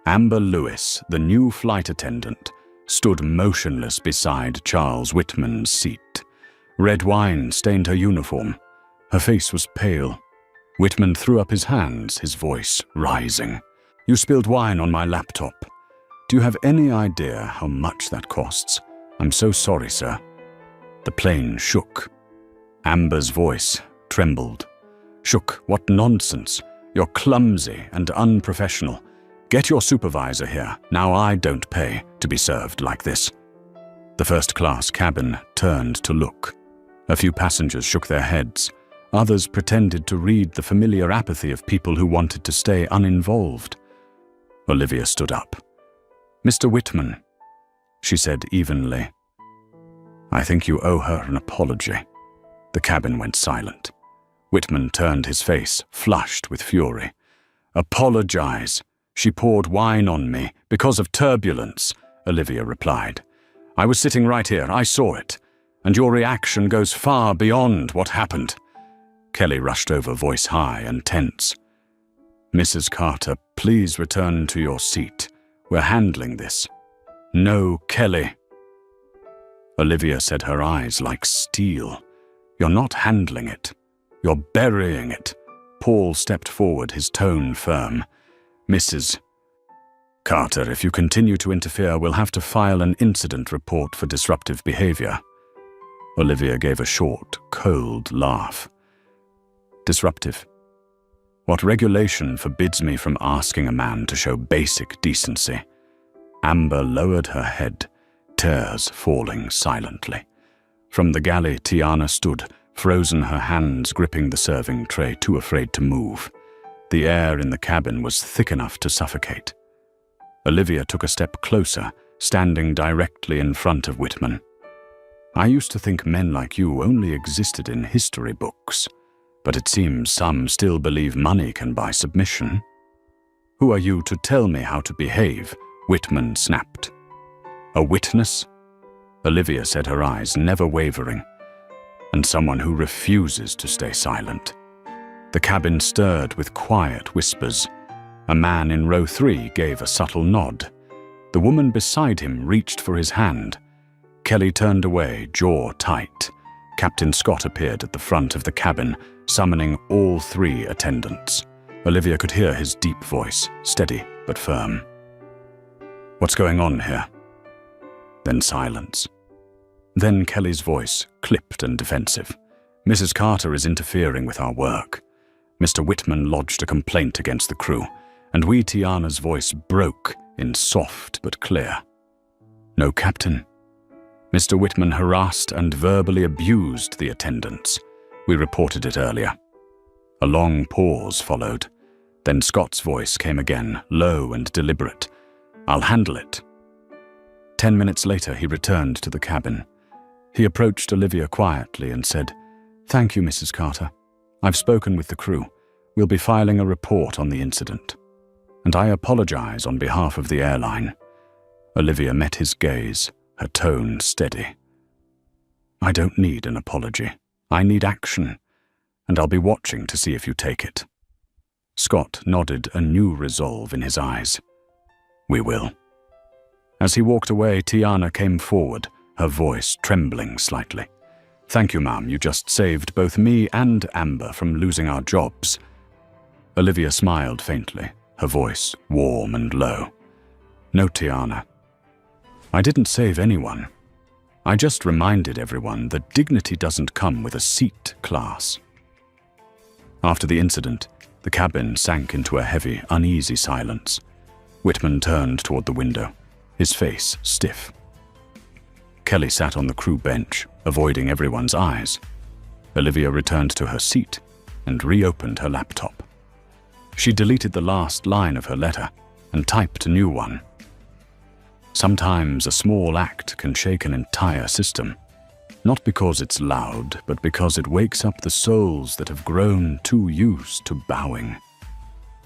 S1: Amber Lewis, the new flight attendant, stood motionless beside Charles Whitman's seat. Red wine stained her uniform. Her face was pale. Whitman threw up his hands, his voice rising. "You spilled wine on my laptop. Do you have any idea how much that costs? I'm so sorry, sir." The plane shook. Amber's voice trembled. "Shook, what nonsense. You're clumsy and unprofessional. Get your supervisor here. Now I don't pay to be served like this." The first-class cabin turned to look. A few passengers shook their heads. Others pretended to read the familiar apathy of people who wanted to stay uninvolved. Olivia stood up. "Mr. Whitman," she said evenly. "I think you owe her an apology." The cabin went silent. Whitman turned his face, flushed with fury. "Apologize. She poured wine on me because of turbulence," Olivia replied. "I was sitting right here. I saw it. And your reaction goes far beyond what happened." Kelly rushed over, voice high and tense. "Mrs. Carter, please return to your seat. We're handling this." "No, Kelly." Olivia said, her eyes like steel. "You're not handling it. You're burying it." Paul stepped forward, his tone firm. "Mrs. Carter, if you continue to interfere, we'll have to file an incident report for disruptive behavior." Olivia gave a short, cold laugh. "Disruptive? What regulation forbids me from asking a man to show basic decency?" Amber lowered her head, tears falling silently. From the galley, Tiana stood, frozen, her hands gripping the serving tray, too afraid to move. The air in the cabin was thick enough to suffocate. Olivia took a step closer, standing directly in front of Whitman. "I used to think men like you only existed in history books, but it seems some still believe money can buy submission." "Who are you to tell me how to behave?" Whitman snapped. "A witness?" Olivia said, her eyes never wavering. "And someone who refuses to stay silent." The cabin stirred with quiet whispers. A man in row 3 gave a subtle nod. The woman beside him reached for his hand. Kelly turned away, jaw tight. Captain Scott appeared at the front of the cabin, summoning all 3 attendants. Olivia could hear his deep voice, steady but firm. "What's going on here?" Then silence. Then Kelly's voice, clipped and defensive. "Mrs. Carter is interfering with our work. Mr. Whitman lodged a complaint against the crew, and Tiana's voice broke in soft but clear. "No, Captain. Mr. Whitman harassed and verbally abused the attendants. We reported it earlier." A long pause followed. Then Scott's voice came again, low and deliberate. "I'll handle it." 10 minutes later, he returned to the cabin. He approached Olivia quietly and said, "Thank you, Mrs. Carter. I've spoken with the crew. We'll be filing a report on the incident. And I apologize on behalf of the airline." Olivia met his gaze, her tone steady. "I don't need an apology. I need action, and I'll be watching to see if you take it." Scott nodded, a new resolve in his eyes. "We will." As he walked away, Tiana came forward, her voice trembling slightly. "Thank you, ma'am. You just saved both me and Amber from losing our jobs." Olivia smiled faintly, her voice warm and low. "No, Tiana. I didn't save anyone. I just reminded everyone that dignity doesn't come with a seat class." After the incident, the cabin sank into a heavy, uneasy silence. Whitman turned toward the window, his face stiff. Kelly sat on the crew bench, avoiding everyone's eyes. Olivia returned to her seat and reopened her laptop. She deleted the last line of her letter and typed a new one. Sometimes a small act can shake an entire system. Not because it's loud, but because it wakes up the souls that have grown too used to bowing.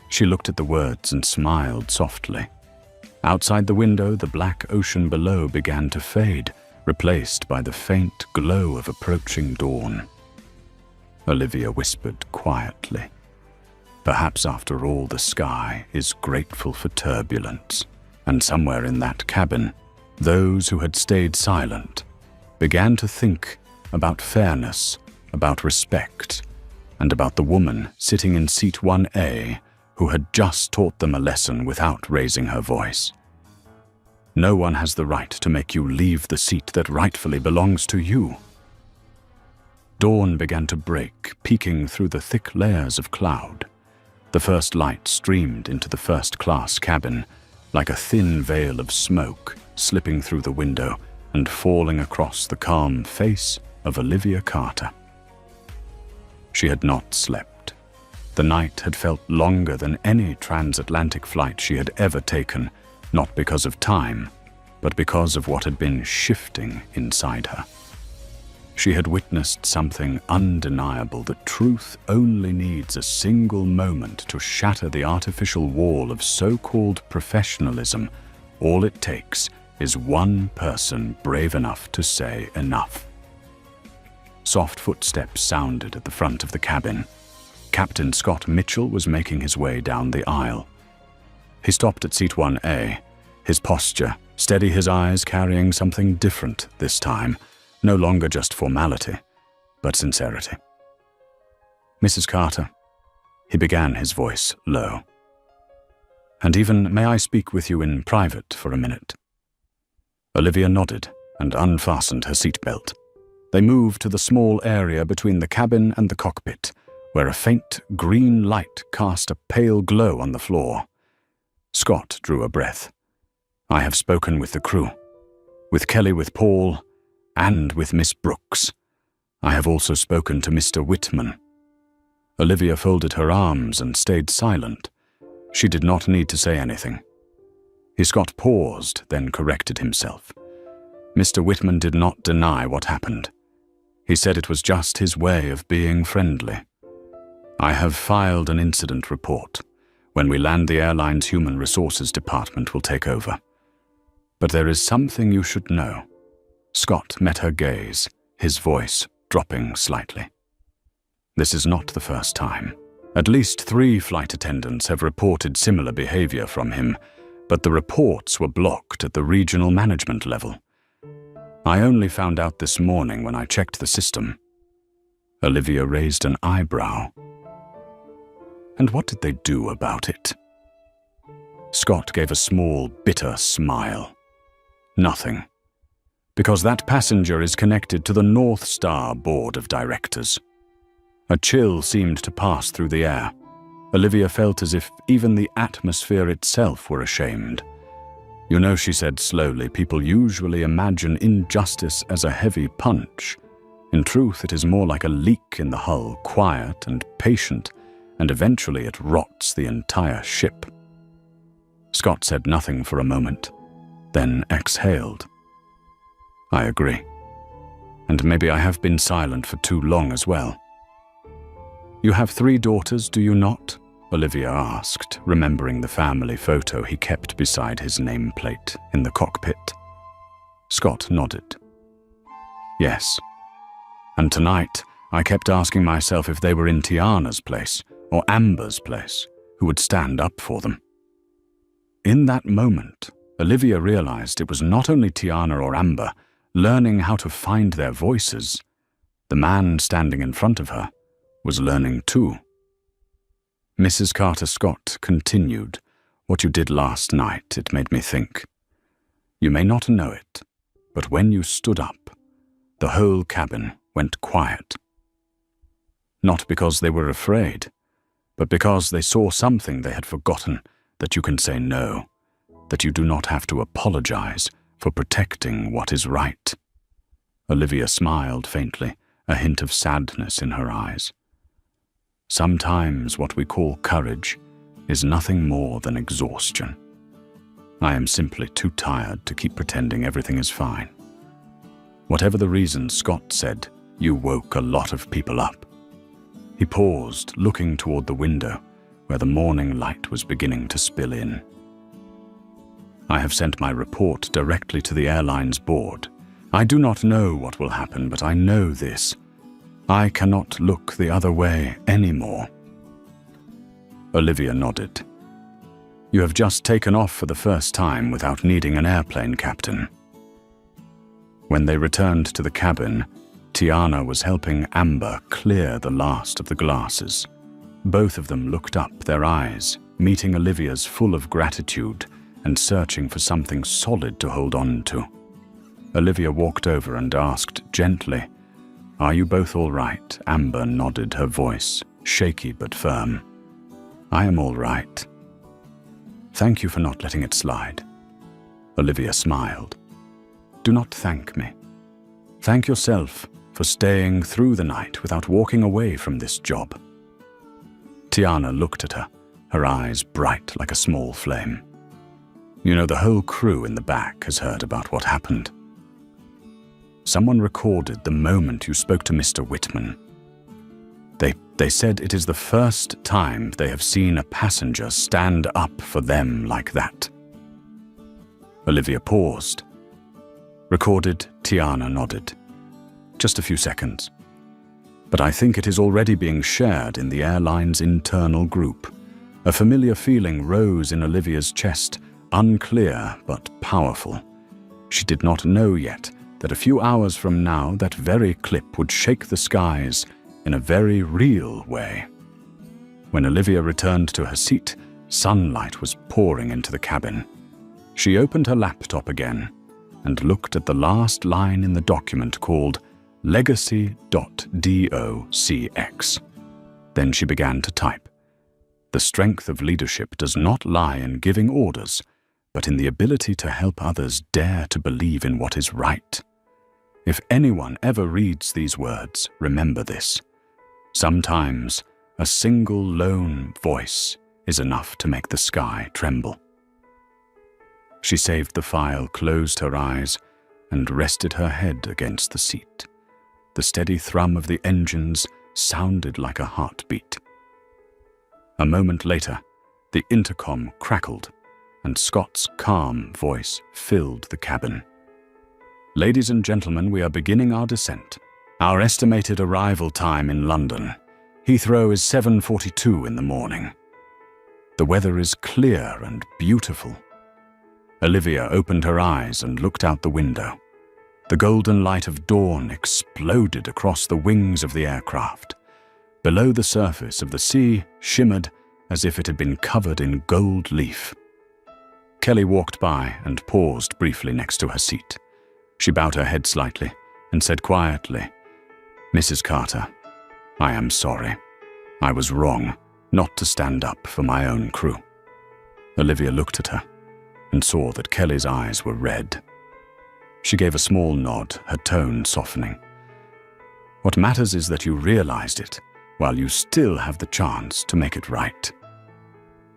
S1: She looked at the words and smiled softly. Outside the window, the black ocean below began to fade, replaced by the faint glow of approaching dawn. Olivia whispered quietly, "Perhaps after all the sky is grateful for turbulence." And somewhere in that cabin, those who had stayed silent began to think about fairness, about respect, and about the woman sitting in seat 1A who had just taught them a lesson without raising her voice. No one has the right to make you leave the seat that rightfully belongs to you. Dawn began to break, peeking through the thick layers of cloud. The first light streamed into the first-class cabin, like a thin veil of smoke slipping through the window and falling across the calm face of Olivia Carter. She had not slept. The night had felt longer than any transatlantic flight she had ever taken, not because of time, but because of what had been shifting inside her. She had witnessed something undeniable, that truth only needs a single moment to shatter the artificial wall of so-called professionalism. All it takes is one person brave enough to say enough. Soft footsteps sounded at the front of the cabin. Captain Scott Mitchell was making his way down the aisle. He stopped at seat 1A, his posture steady, his eyes carrying something different this time. No longer just formality, but sincerity. "Mrs. Carter," he began, his voice low. "And even, may I speak with you in private for a minute?" Olivia nodded and unfastened her seatbelt. They moved to the small area between the cabin and the cockpit, where a faint green light cast a pale glow on the floor. Scott drew a breath. "I have spoken with the crew, with Kelly, with Paul, and with Miss Brooks. I have also spoken to Mr. Whitman." Olivia folded her arms and stayed silent. She did not need to say anything. Scott paused, then corrected himself. Mr. Whitman did not deny what happened. He said it was just his way of being friendly. "I have filed an incident report. When we land, the airline's human resources department will take over. But there is something you should know." Scott met her gaze, his voice dropping slightly. "This is not the first time. At least 3 flight attendants have reported similar behavior from him, but the reports were blocked at the regional management level. I only found out this morning when I checked the system." Olivia raised an eyebrow. "And what did they do about it?" Scott gave a small, bitter smile. "Nothing. Because that passenger is connected to the North Star Board of Directors." A chill seemed to pass through the air. Olivia felt as if even the atmosphere itself were ashamed. "You know," she said slowly, "people usually imagine injustice as a heavy punch. In truth, it is more like a leak in the hull, quiet and patient, and eventually it rots the entire ship." Scott said nothing for a moment, then exhaled. "I agree. And maybe I have been silent for too long as well." "You have 3 daughters, do you not?" Olivia asked, remembering the family photo he kept beside his nameplate in the cockpit. Scott nodded. "Yes. And tonight, I kept asking myself if they were in Tiana's place or Amber's place, who would stand up for them." In that moment, Olivia realized it was not only Tiana or Amber learning how to find their voices. The man standing in front of her was learning too. Mrs. Carter Scott continued, "What you did last night, it made me think. You may not know it, but when you stood up, the whole cabin went quiet. Not because they were afraid, but because they saw something they had forgotten, that you can say no, that you do not have to apologize for protecting what is right." Olivia smiled faintly, a hint of sadness in her eyes. "Sometimes what we call courage is nothing more than exhaustion. I am simply too tired to keep pretending everything is fine. Whatever the reason, Scott said, you woke a lot of people up. He paused, looking toward the window, where the morning light was beginning to spill in. I have sent my report directly to the airline's board. I do not know what will happen, but I know this. I cannot look the other way anymore. Olivia nodded. You have just taken off for the first time without needing an airplane captain. When they returned to the cabin, Tiana was helping Amber clear the last of the glasses. Both of them looked up, their eyes meeting Olivia's full of gratitude and searching for something solid to hold on to. Olivia walked over and asked gently, "Are you both all right?" Amber nodded, her voice shaky but firm. "I am all right. Thank you for not letting it slide." Olivia smiled. "Do not thank me. Thank yourself for staying through the night without walking away from this job." Tiana looked at her, her eyes bright like a small flame. "You know, the whole crew in the back has heard about what happened. Someone recorded the moment you spoke to Mr. Whitman. They said it is the first time they have seen a passenger stand up for them like that." Olivia paused. "Recorded?" Tiana nodded. "Just a few seconds. But I think it is already being shared in the airline's internal group." A familiar feeling rose in Olivia's chest, unclear but powerful. She did not know yet that a few hours from now that very clip would shake the skies in a very real way. When Olivia returned to her seat, sunlight was pouring into the cabin. She opened her laptop again and looked at the last line in the document called Legacy.docx. Then she began to type. The strength of leadership does not lie in giving orders, but in the ability to help others dare to believe in what is right. If anyone ever reads these words, remember this. Sometimes a single lone voice is enough to make the sky tremble. She saved the file, closed her eyes, and rested her head against the seat. The steady thrum of the engines sounded like a heartbeat. A moment later, the intercom crackled, and Scott's calm voice filled the cabin. "Ladies and gentlemen, we are beginning our descent. Our estimated arrival time in London, Heathrow, is 7:42 in the morning. The weather is clear and beautiful." Olivia opened her eyes and looked out the window. The golden light of dawn exploded across the wings of the aircraft. Below the surface of the sea shimmered as if it had been covered in gold leaf. Kelly walked by and paused briefly next to her seat. She bowed her head slightly and said quietly, "Mrs. Carter, I am sorry. I was wrong not to stand up for my own crew." Olivia looked at her and saw that Kelly's eyes were red. She gave a small nod, her tone softening. "What matters is that you realized it, while you still have the chance to make it right."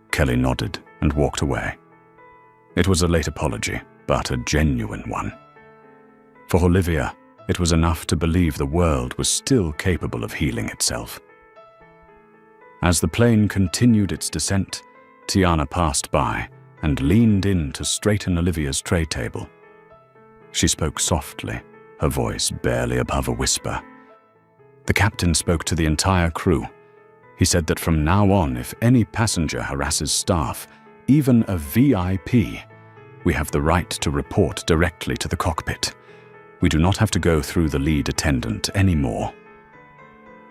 S1: Kelly nodded and walked away. It was a late apology, but a genuine one. For Olivia, it was enough to believe the world was still capable of healing itself. As the plane continued its descent, Tiana passed by and leaned in to straighten Olivia's tray table. She spoke softly, her voice barely above a whisper. The captain spoke to the entire crew. He said that from now on, if any passenger harasses staff, even a VIP, we have the right to report directly to the cockpit. We do not have to go through the lead attendant anymore.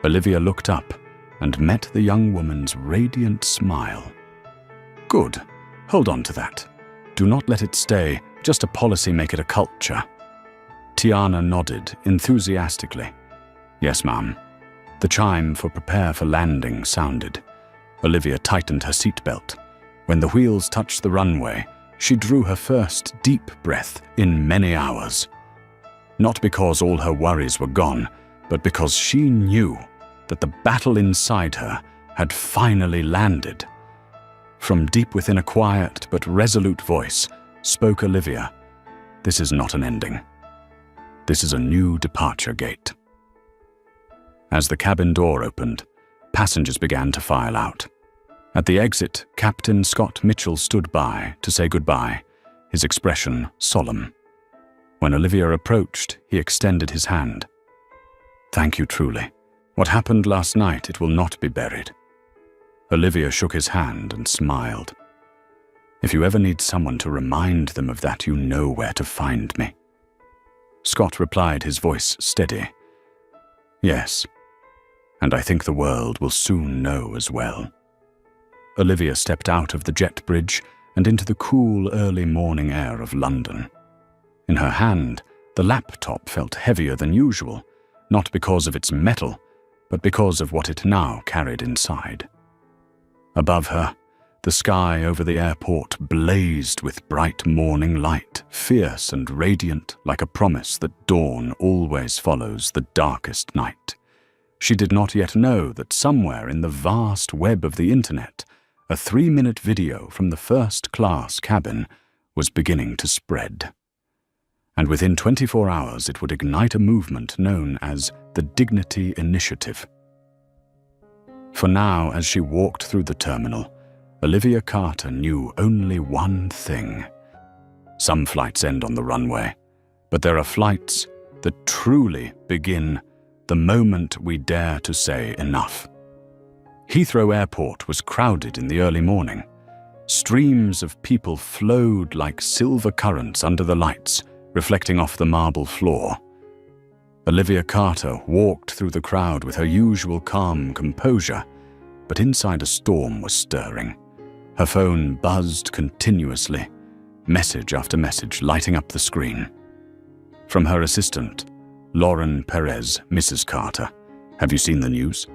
S1: Olivia looked up and met the young woman's radiant smile. "Good. Hold on to that. Do not let it stay just a policy, make it a culture." Tiana nodded enthusiastically. "Yes, ma'am." The chime for prepare for landing sounded. Olivia tightened her seatbelt. When the wheels touched the runway, she drew her first deep breath in many hours. Not because all her worries were gone, but because she knew that the battle inside her had finally landed. From deep within a quiet but resolute voice spoke Olivia, "This is not an ending. This is a new departure gate. As the cabin door opened, passengers began to file out. At the exit, Captain Scott Mitchell stood by to say goodbye, his expression solemn. When Olivia approached, he extended his hand. "Thank you truly. What happened last night, it will not be buried." Olivia shook his hand and smiled. "If you ever need someone to remind them of that, you know where to find me." Scott replied, his voice steady. "Yes, and I think the world will soon know as well." Olivia stepped out of the jet bridge and into the cool early morning air of London. In her hand, the laptop felt heavier than usual, not because of its metal, but because of what it now carried inside. Above her, the sky over the airport blazed with bright morning light, fierce and radiant like a promise that dawn always follows the darkest night. She did not yet know that somewhere in the vast web of the internet, a 3-minute video from the first-class cabin was beginning to spread. And within 24 hours it would ignite a movement known as the Dignity Initiative. For now, as she walked through the terminal, Olivia Carter knew only one thing. Some flights end on the runway, but there are flights that truly begin the moment we dare to say enough. Heathrow Airport was crowded in the early morning. Streams of people flowed like silver currents under the lights, reflecting off the marble floor. Olivia Carter walked through the crowd with her usual calm composure, but inside a storm was stirring. Her phone buzzed continuously, message after message lighting up the screen. From her assistant, Lauren Perez, Mrs. Carter. "Have you seen the news?"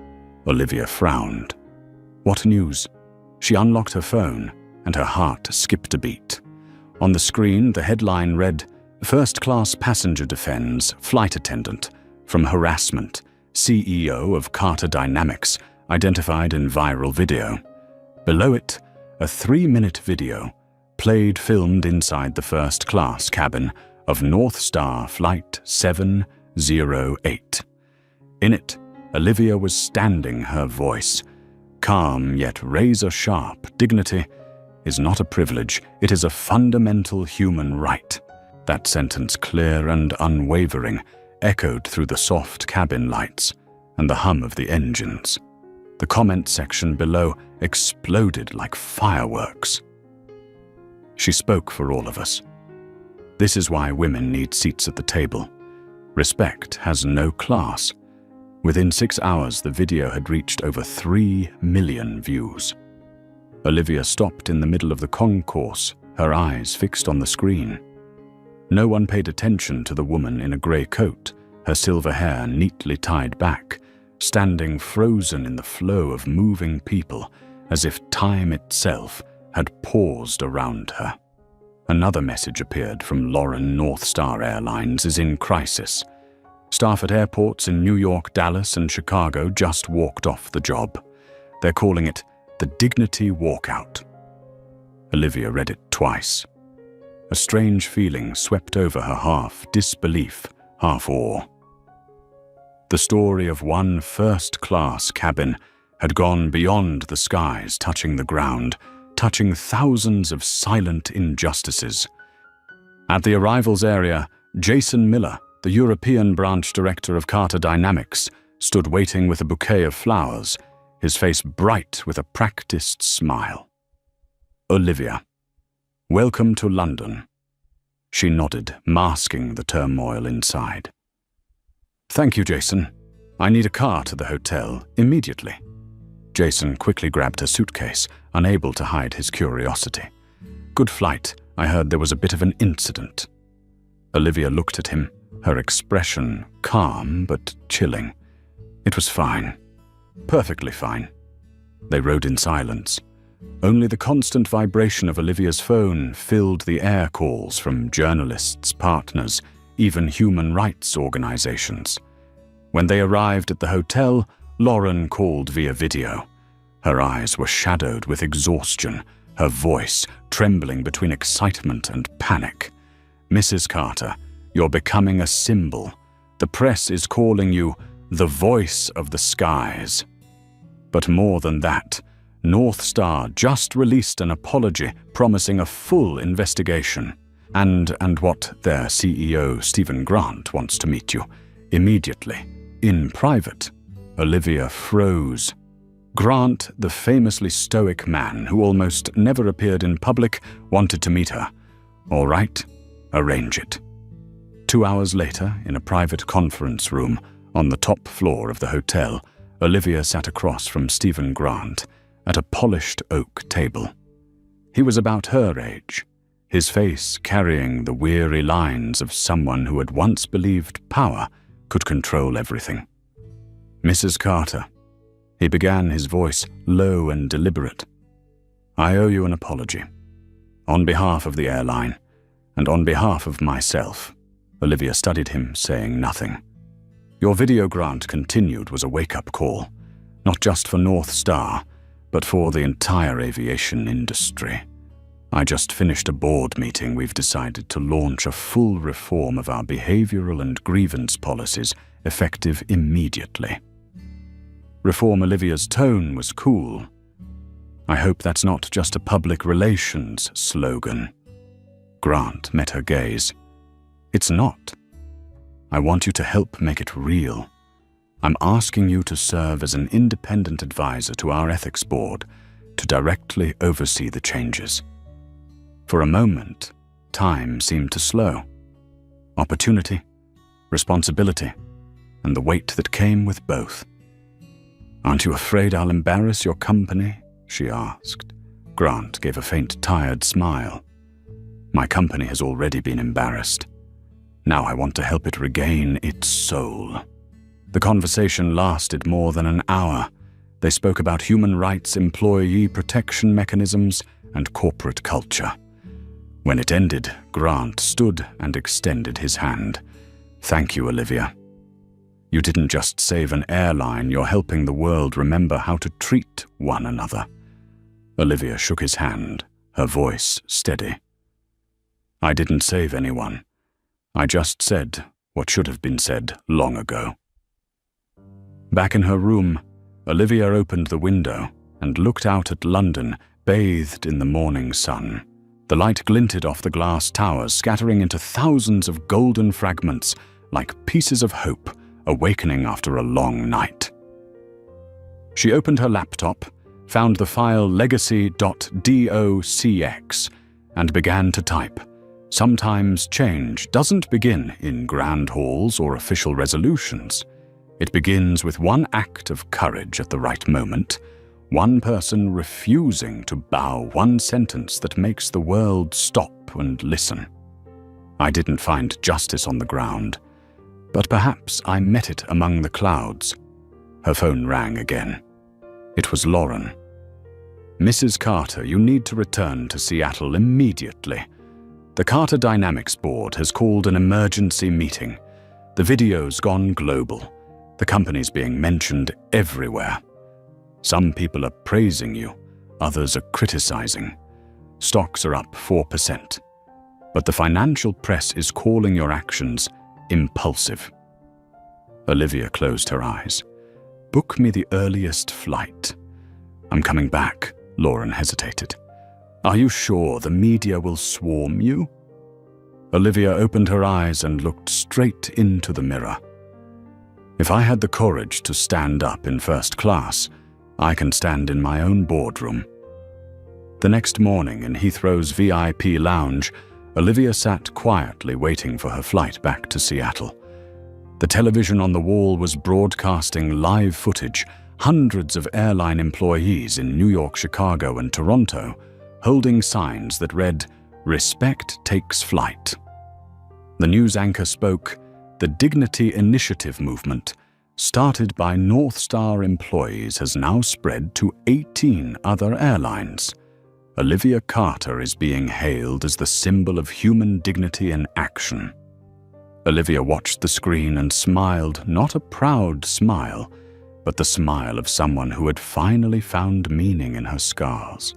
S1: Olivia frowned. "What news?" She unlocked her phone, and her heart skipped a beat. On the screen, the headline read, "First-class passenger defends flight attendant from harassment. CEO of Carter Dynamics identified in viral video." Below it, a 3-minute video filmed inside the first-class cabin of North Star Flight 708. In it, Olivia was standing, her voice calm yet razor-sharp. "Dignity is not a privilege, it is a fundamental human right." That sentence, clear and unwavering, echoed through the soft cabin lights and the hum of the engines. The comment section below exploded like fireworks. She spoke for all of us. This is why women need seats at the table. Respect has no class. Within 6 hours, the video had reached over 3 million views. Olivia stopped in the middle of the concourse, her eyes fixed on the screen. No one paid attention to the woman in a grey coat, her silver hair neatly tied back, standing frozen in the flow of moving people, as if time itself had paused around her. Another message appeared from Lauren. "North Star Airlines is in crisis. Staff at airports in New York, Dallas, and Chicago just walked off the job. They're calling it the Dignity Walkout." Olivia read it twice. A strange feeling swept over her, half disbelief, half awe. The story of one first-class cabin had gone beyond the skies, touching the ground, touching thousands of silent injustices. At the arrivals area, Jason Miller, the European branch director of Carter Dynamics, stood waiting with a bouquet of flowers, his face bright with a practiced smile. "Olivia, welcome to London." She nodded, masking the turmoil inside. "Thank you, Jason. I need a car to the hotel, immediately." Jason quickly grabbed her suitcase, unable to hide his curiosity. "Good flight. I heard there was a bit of an incident." Olivia looked at him, her expression calm but chilling. "It was fine. Perfectly fine." They rode in silence. Only the constant vibration of Olivia's phone filled the air calls from journalists, partners, even human rights organizations. When they arrived at the hotel, Lauren called via video. Her eyes were shadowed with exhaustion, her voice trembling between excitement and panic. "Mrs. Carter, You're becoming a symbol. The press is calling you the voice of the skies. But more than that, North Star just released an apology promising a full investigation. And what their CEO, Stephen Grant, wants to meet you immediately, in private. Olivia froze. Grant, the famously stoic man who almost never appeared in public, wanted to meet her. All right, arrange it. 2 hours later, in a private conference room on the top floor of the hotel, Olivia sat across from Stephen Grant at a polished oak table. He was about her age, his face carrying the weary lines of someone who had once believed power could control everything. "Mrs. Carter," he began, his voice low and deliberate, "I owe you an apology. On behalf of the airline, and on behalf of myself." Olivia studied him, saying nothing. "Your video grant continued was a wake-up call, not just for North Star, but for the entire aviation industry. I just finished a board meeting. We've decided to launch a full reform of our behavioral and grievance policies, effective immediately." Reform Olivia's tone was cool. "I hope that's not just a public relations slogan." Grant met her gaze. "It's not. I want you to help make it real. I'm asking you to serve as an independent advisor to our ethics board to directly oversee the changes." For a moment, time seemed to slow. Opportunity, responsibility, and the weight that came with both. "Aren't you afraid I'll embarrass your company?" she asked. Grant gave a faint, tired smile. "My company has already been embarrassed. Now I want to help it regain its soul." The conversation lasted more than an hour. They spoke about human rights, employee protection mechanisms, and corporate culture. When it ended, Grant stood and extended his hand. "Thank you, Olivia. You didn't just save an airline, you're helping the world remember how to treat one another." Olivia shook his hand, her voice steady. "I didn't save anyone. I just said what should have been said long ago." Back in her room, Olivia opened the window and looked out at London, bathed in the morning sun. The light glinted off the glass towers, scattering into thousands of golden fragments, like pieces of hope awakening after a long night. She opened her laptop, found the file legacy.docx, and began to type. Sometimes change doesn't begin in grand halls or official resolutions. It begins with one act of courage at the right moment, one person refusing to bow, one sentence that makes the world stop and listen. I didn't find justice on the ground, but perhaps I met it among the clouds. Her phone rang again. It was Lauren. "Mrs. Carter, you need to return to Seattle immediately. The Carter Dynamics Board has called an emergency meeting. The video's gone global. The company's being mentioned everywhere. Some people are praising you, others are criticizing. Stocks are up 4%. But the financial press is calling your actions impulsive." Olivia closed her eyes. "Book me the earliest flight." "I'm coming back," Lauren hesitated. "Are you sure the media will swarm you?" Olivia opened her eyes and looked straight into the mirror. "If I had the courage to stand up in first class, I can stand in my own boardroom." The next morning in Heathrow's VIP lounge, Olivia sat quietly waiting for her flight back to Seattle. The television on the wall was broadcasting live footage, hundreds of airline employees in New York, Chicago, and Toronto, holding signs that read, "Respect takes flight." The news anchor spoke, "The Dignity Initiative movement, started by North Star employees, has now spread to 18 other airlines. Olivia Carter is being hailed as the symbol of human dignity in action." Olivia watched the screen and smiled, not a proud smile, but the smile of someone who had finally found meaning in her scars.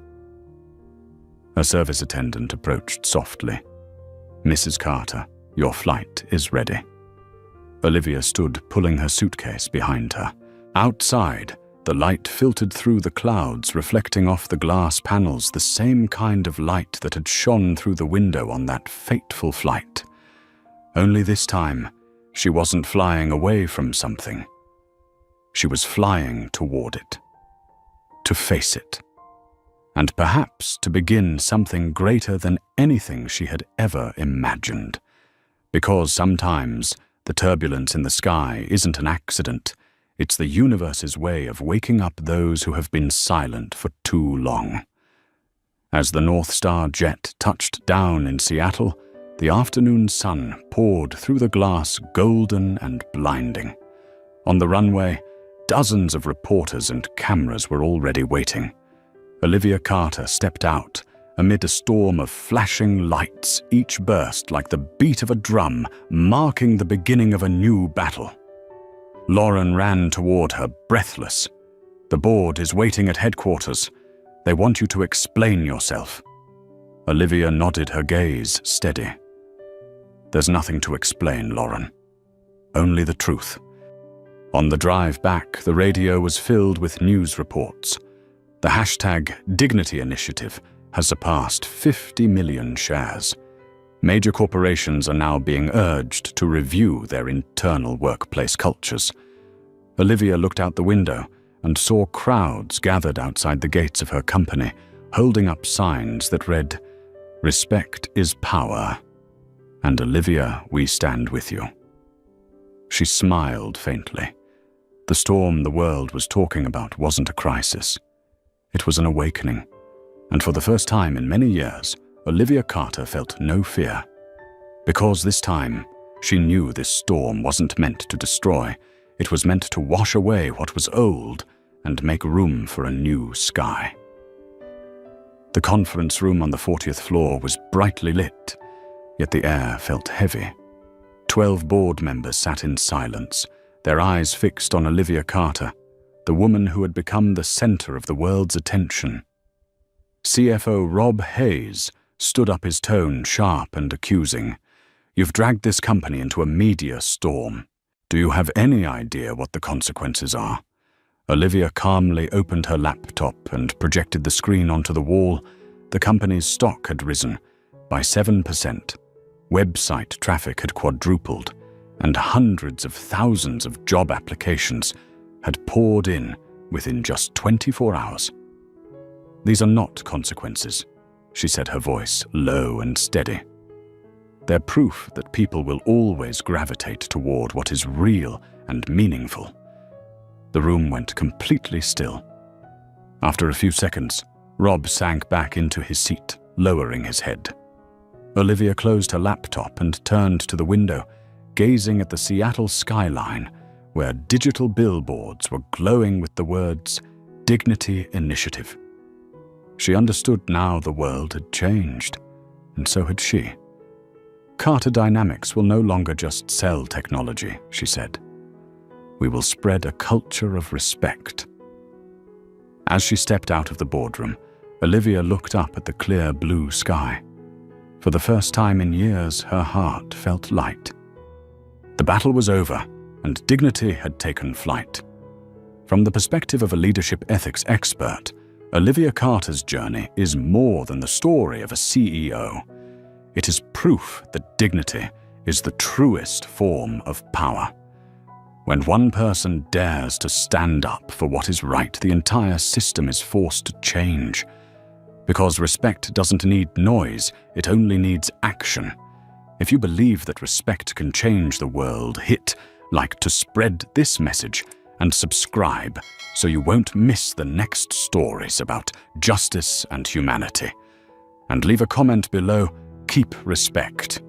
S1: A service attendant approached softly. "Mrs. Carter, Your flight is ready." Olivia stood pulling her suitcase behind her. Outside, the light filtered through the clouds, reflecting off the glass panels the same kind of light that had shone through the window on that fateful flight. Only this time, she wasn't flying away from something. She was flying toward it, to face it, and perhaps to begin something greater than anything she had ever imagined. Because sometimes the turbulence in the sky isn't an accident. It's the universe's way of waking up those who have been silent for too long. As the North Star jet touched down in Seattle, the afternoon sun poured through the glass, golden and blinding. On the runway, dozens of reporters and cameras were already waiting. Olivia Carter stepped out amid a storm of flashing lights, each burst like the beat of a drum, marking the beginning of a new battle. Lauren ran toward her, breathless. "The board is waiting at headquarters. They want you to explain yourself." Olivia nodded, her gaze steady. "There's nothing to explain, Lauren. Only the truth." On the drive back, the radio was filled with news reports. The hashtag Dignity Initiative has surpassed 50 million shares. Major corporations are now being urged to review their internal workplace cultures. Olivia looked out the window and saw crowds gathered outside the gates of her company, holding up signs that read, "Respect is power," and "Olivia, we stand with you." She smiled faintly. The storm the world was talking about wasn't a crisis. It was an awakening. And for the first time in many years, Olivia Carter felt no fear. Because this time, she knew this storm wasn't meant to destroy. It was meant to wash away what was old and make room for a new sky. The conference room on the 40th floor was brightly lit, yet the air felt heavy. 12 board members sat in silence, their eyes fixed on Olivia Carter, the woman who had become the center of the world's attention. CFO Rob Hayes stood up, his tone sharp and accusing. "You've dragged this company into a media storm. Do you have any idea what the consequences are?" Olivia calmly opened her laptop and projected the screen onto the wall. The company's stock had risen by 7%. Website traffic had quadrupled, and hundreds of thousands of job applications had poured in within just 24 hours. "These are not consequences," she said, her voice low and steady. "They're proof that people will always gravitate toward what is real and meaningful." The room went completely still. After a few seconds, Rob sank back into his seat, lowering his head. Olivia closed her laptop and turned to the window, gazing at the Seattle skyline, where digital billboards were glowing with the words, "Dignity Initiative." She understood now the world had changed, and so had she. "Carter Dynamics will no longer just sell technology," she said. "We will spread a culture of respect." As she stepped out of the boardroom, Olivia looked up at the clear blue sky. For the first time in years, her heart felt light. The battle was over, and dignity had taken flight. From the perspective of a leadership ethics expert, Olivia Carter's journey is more than the story of a CEO. It is proof that dignity is the truest form of power. When one person dares to stand up for what is right, the entire system is forced to change. Because respect doesn't need noise, it only needs action. If you believe that respect can change the world, hit like to spread this message and subscribe so you won't miss the next stories about justice and humanity. And leave a comment below. Keep respect.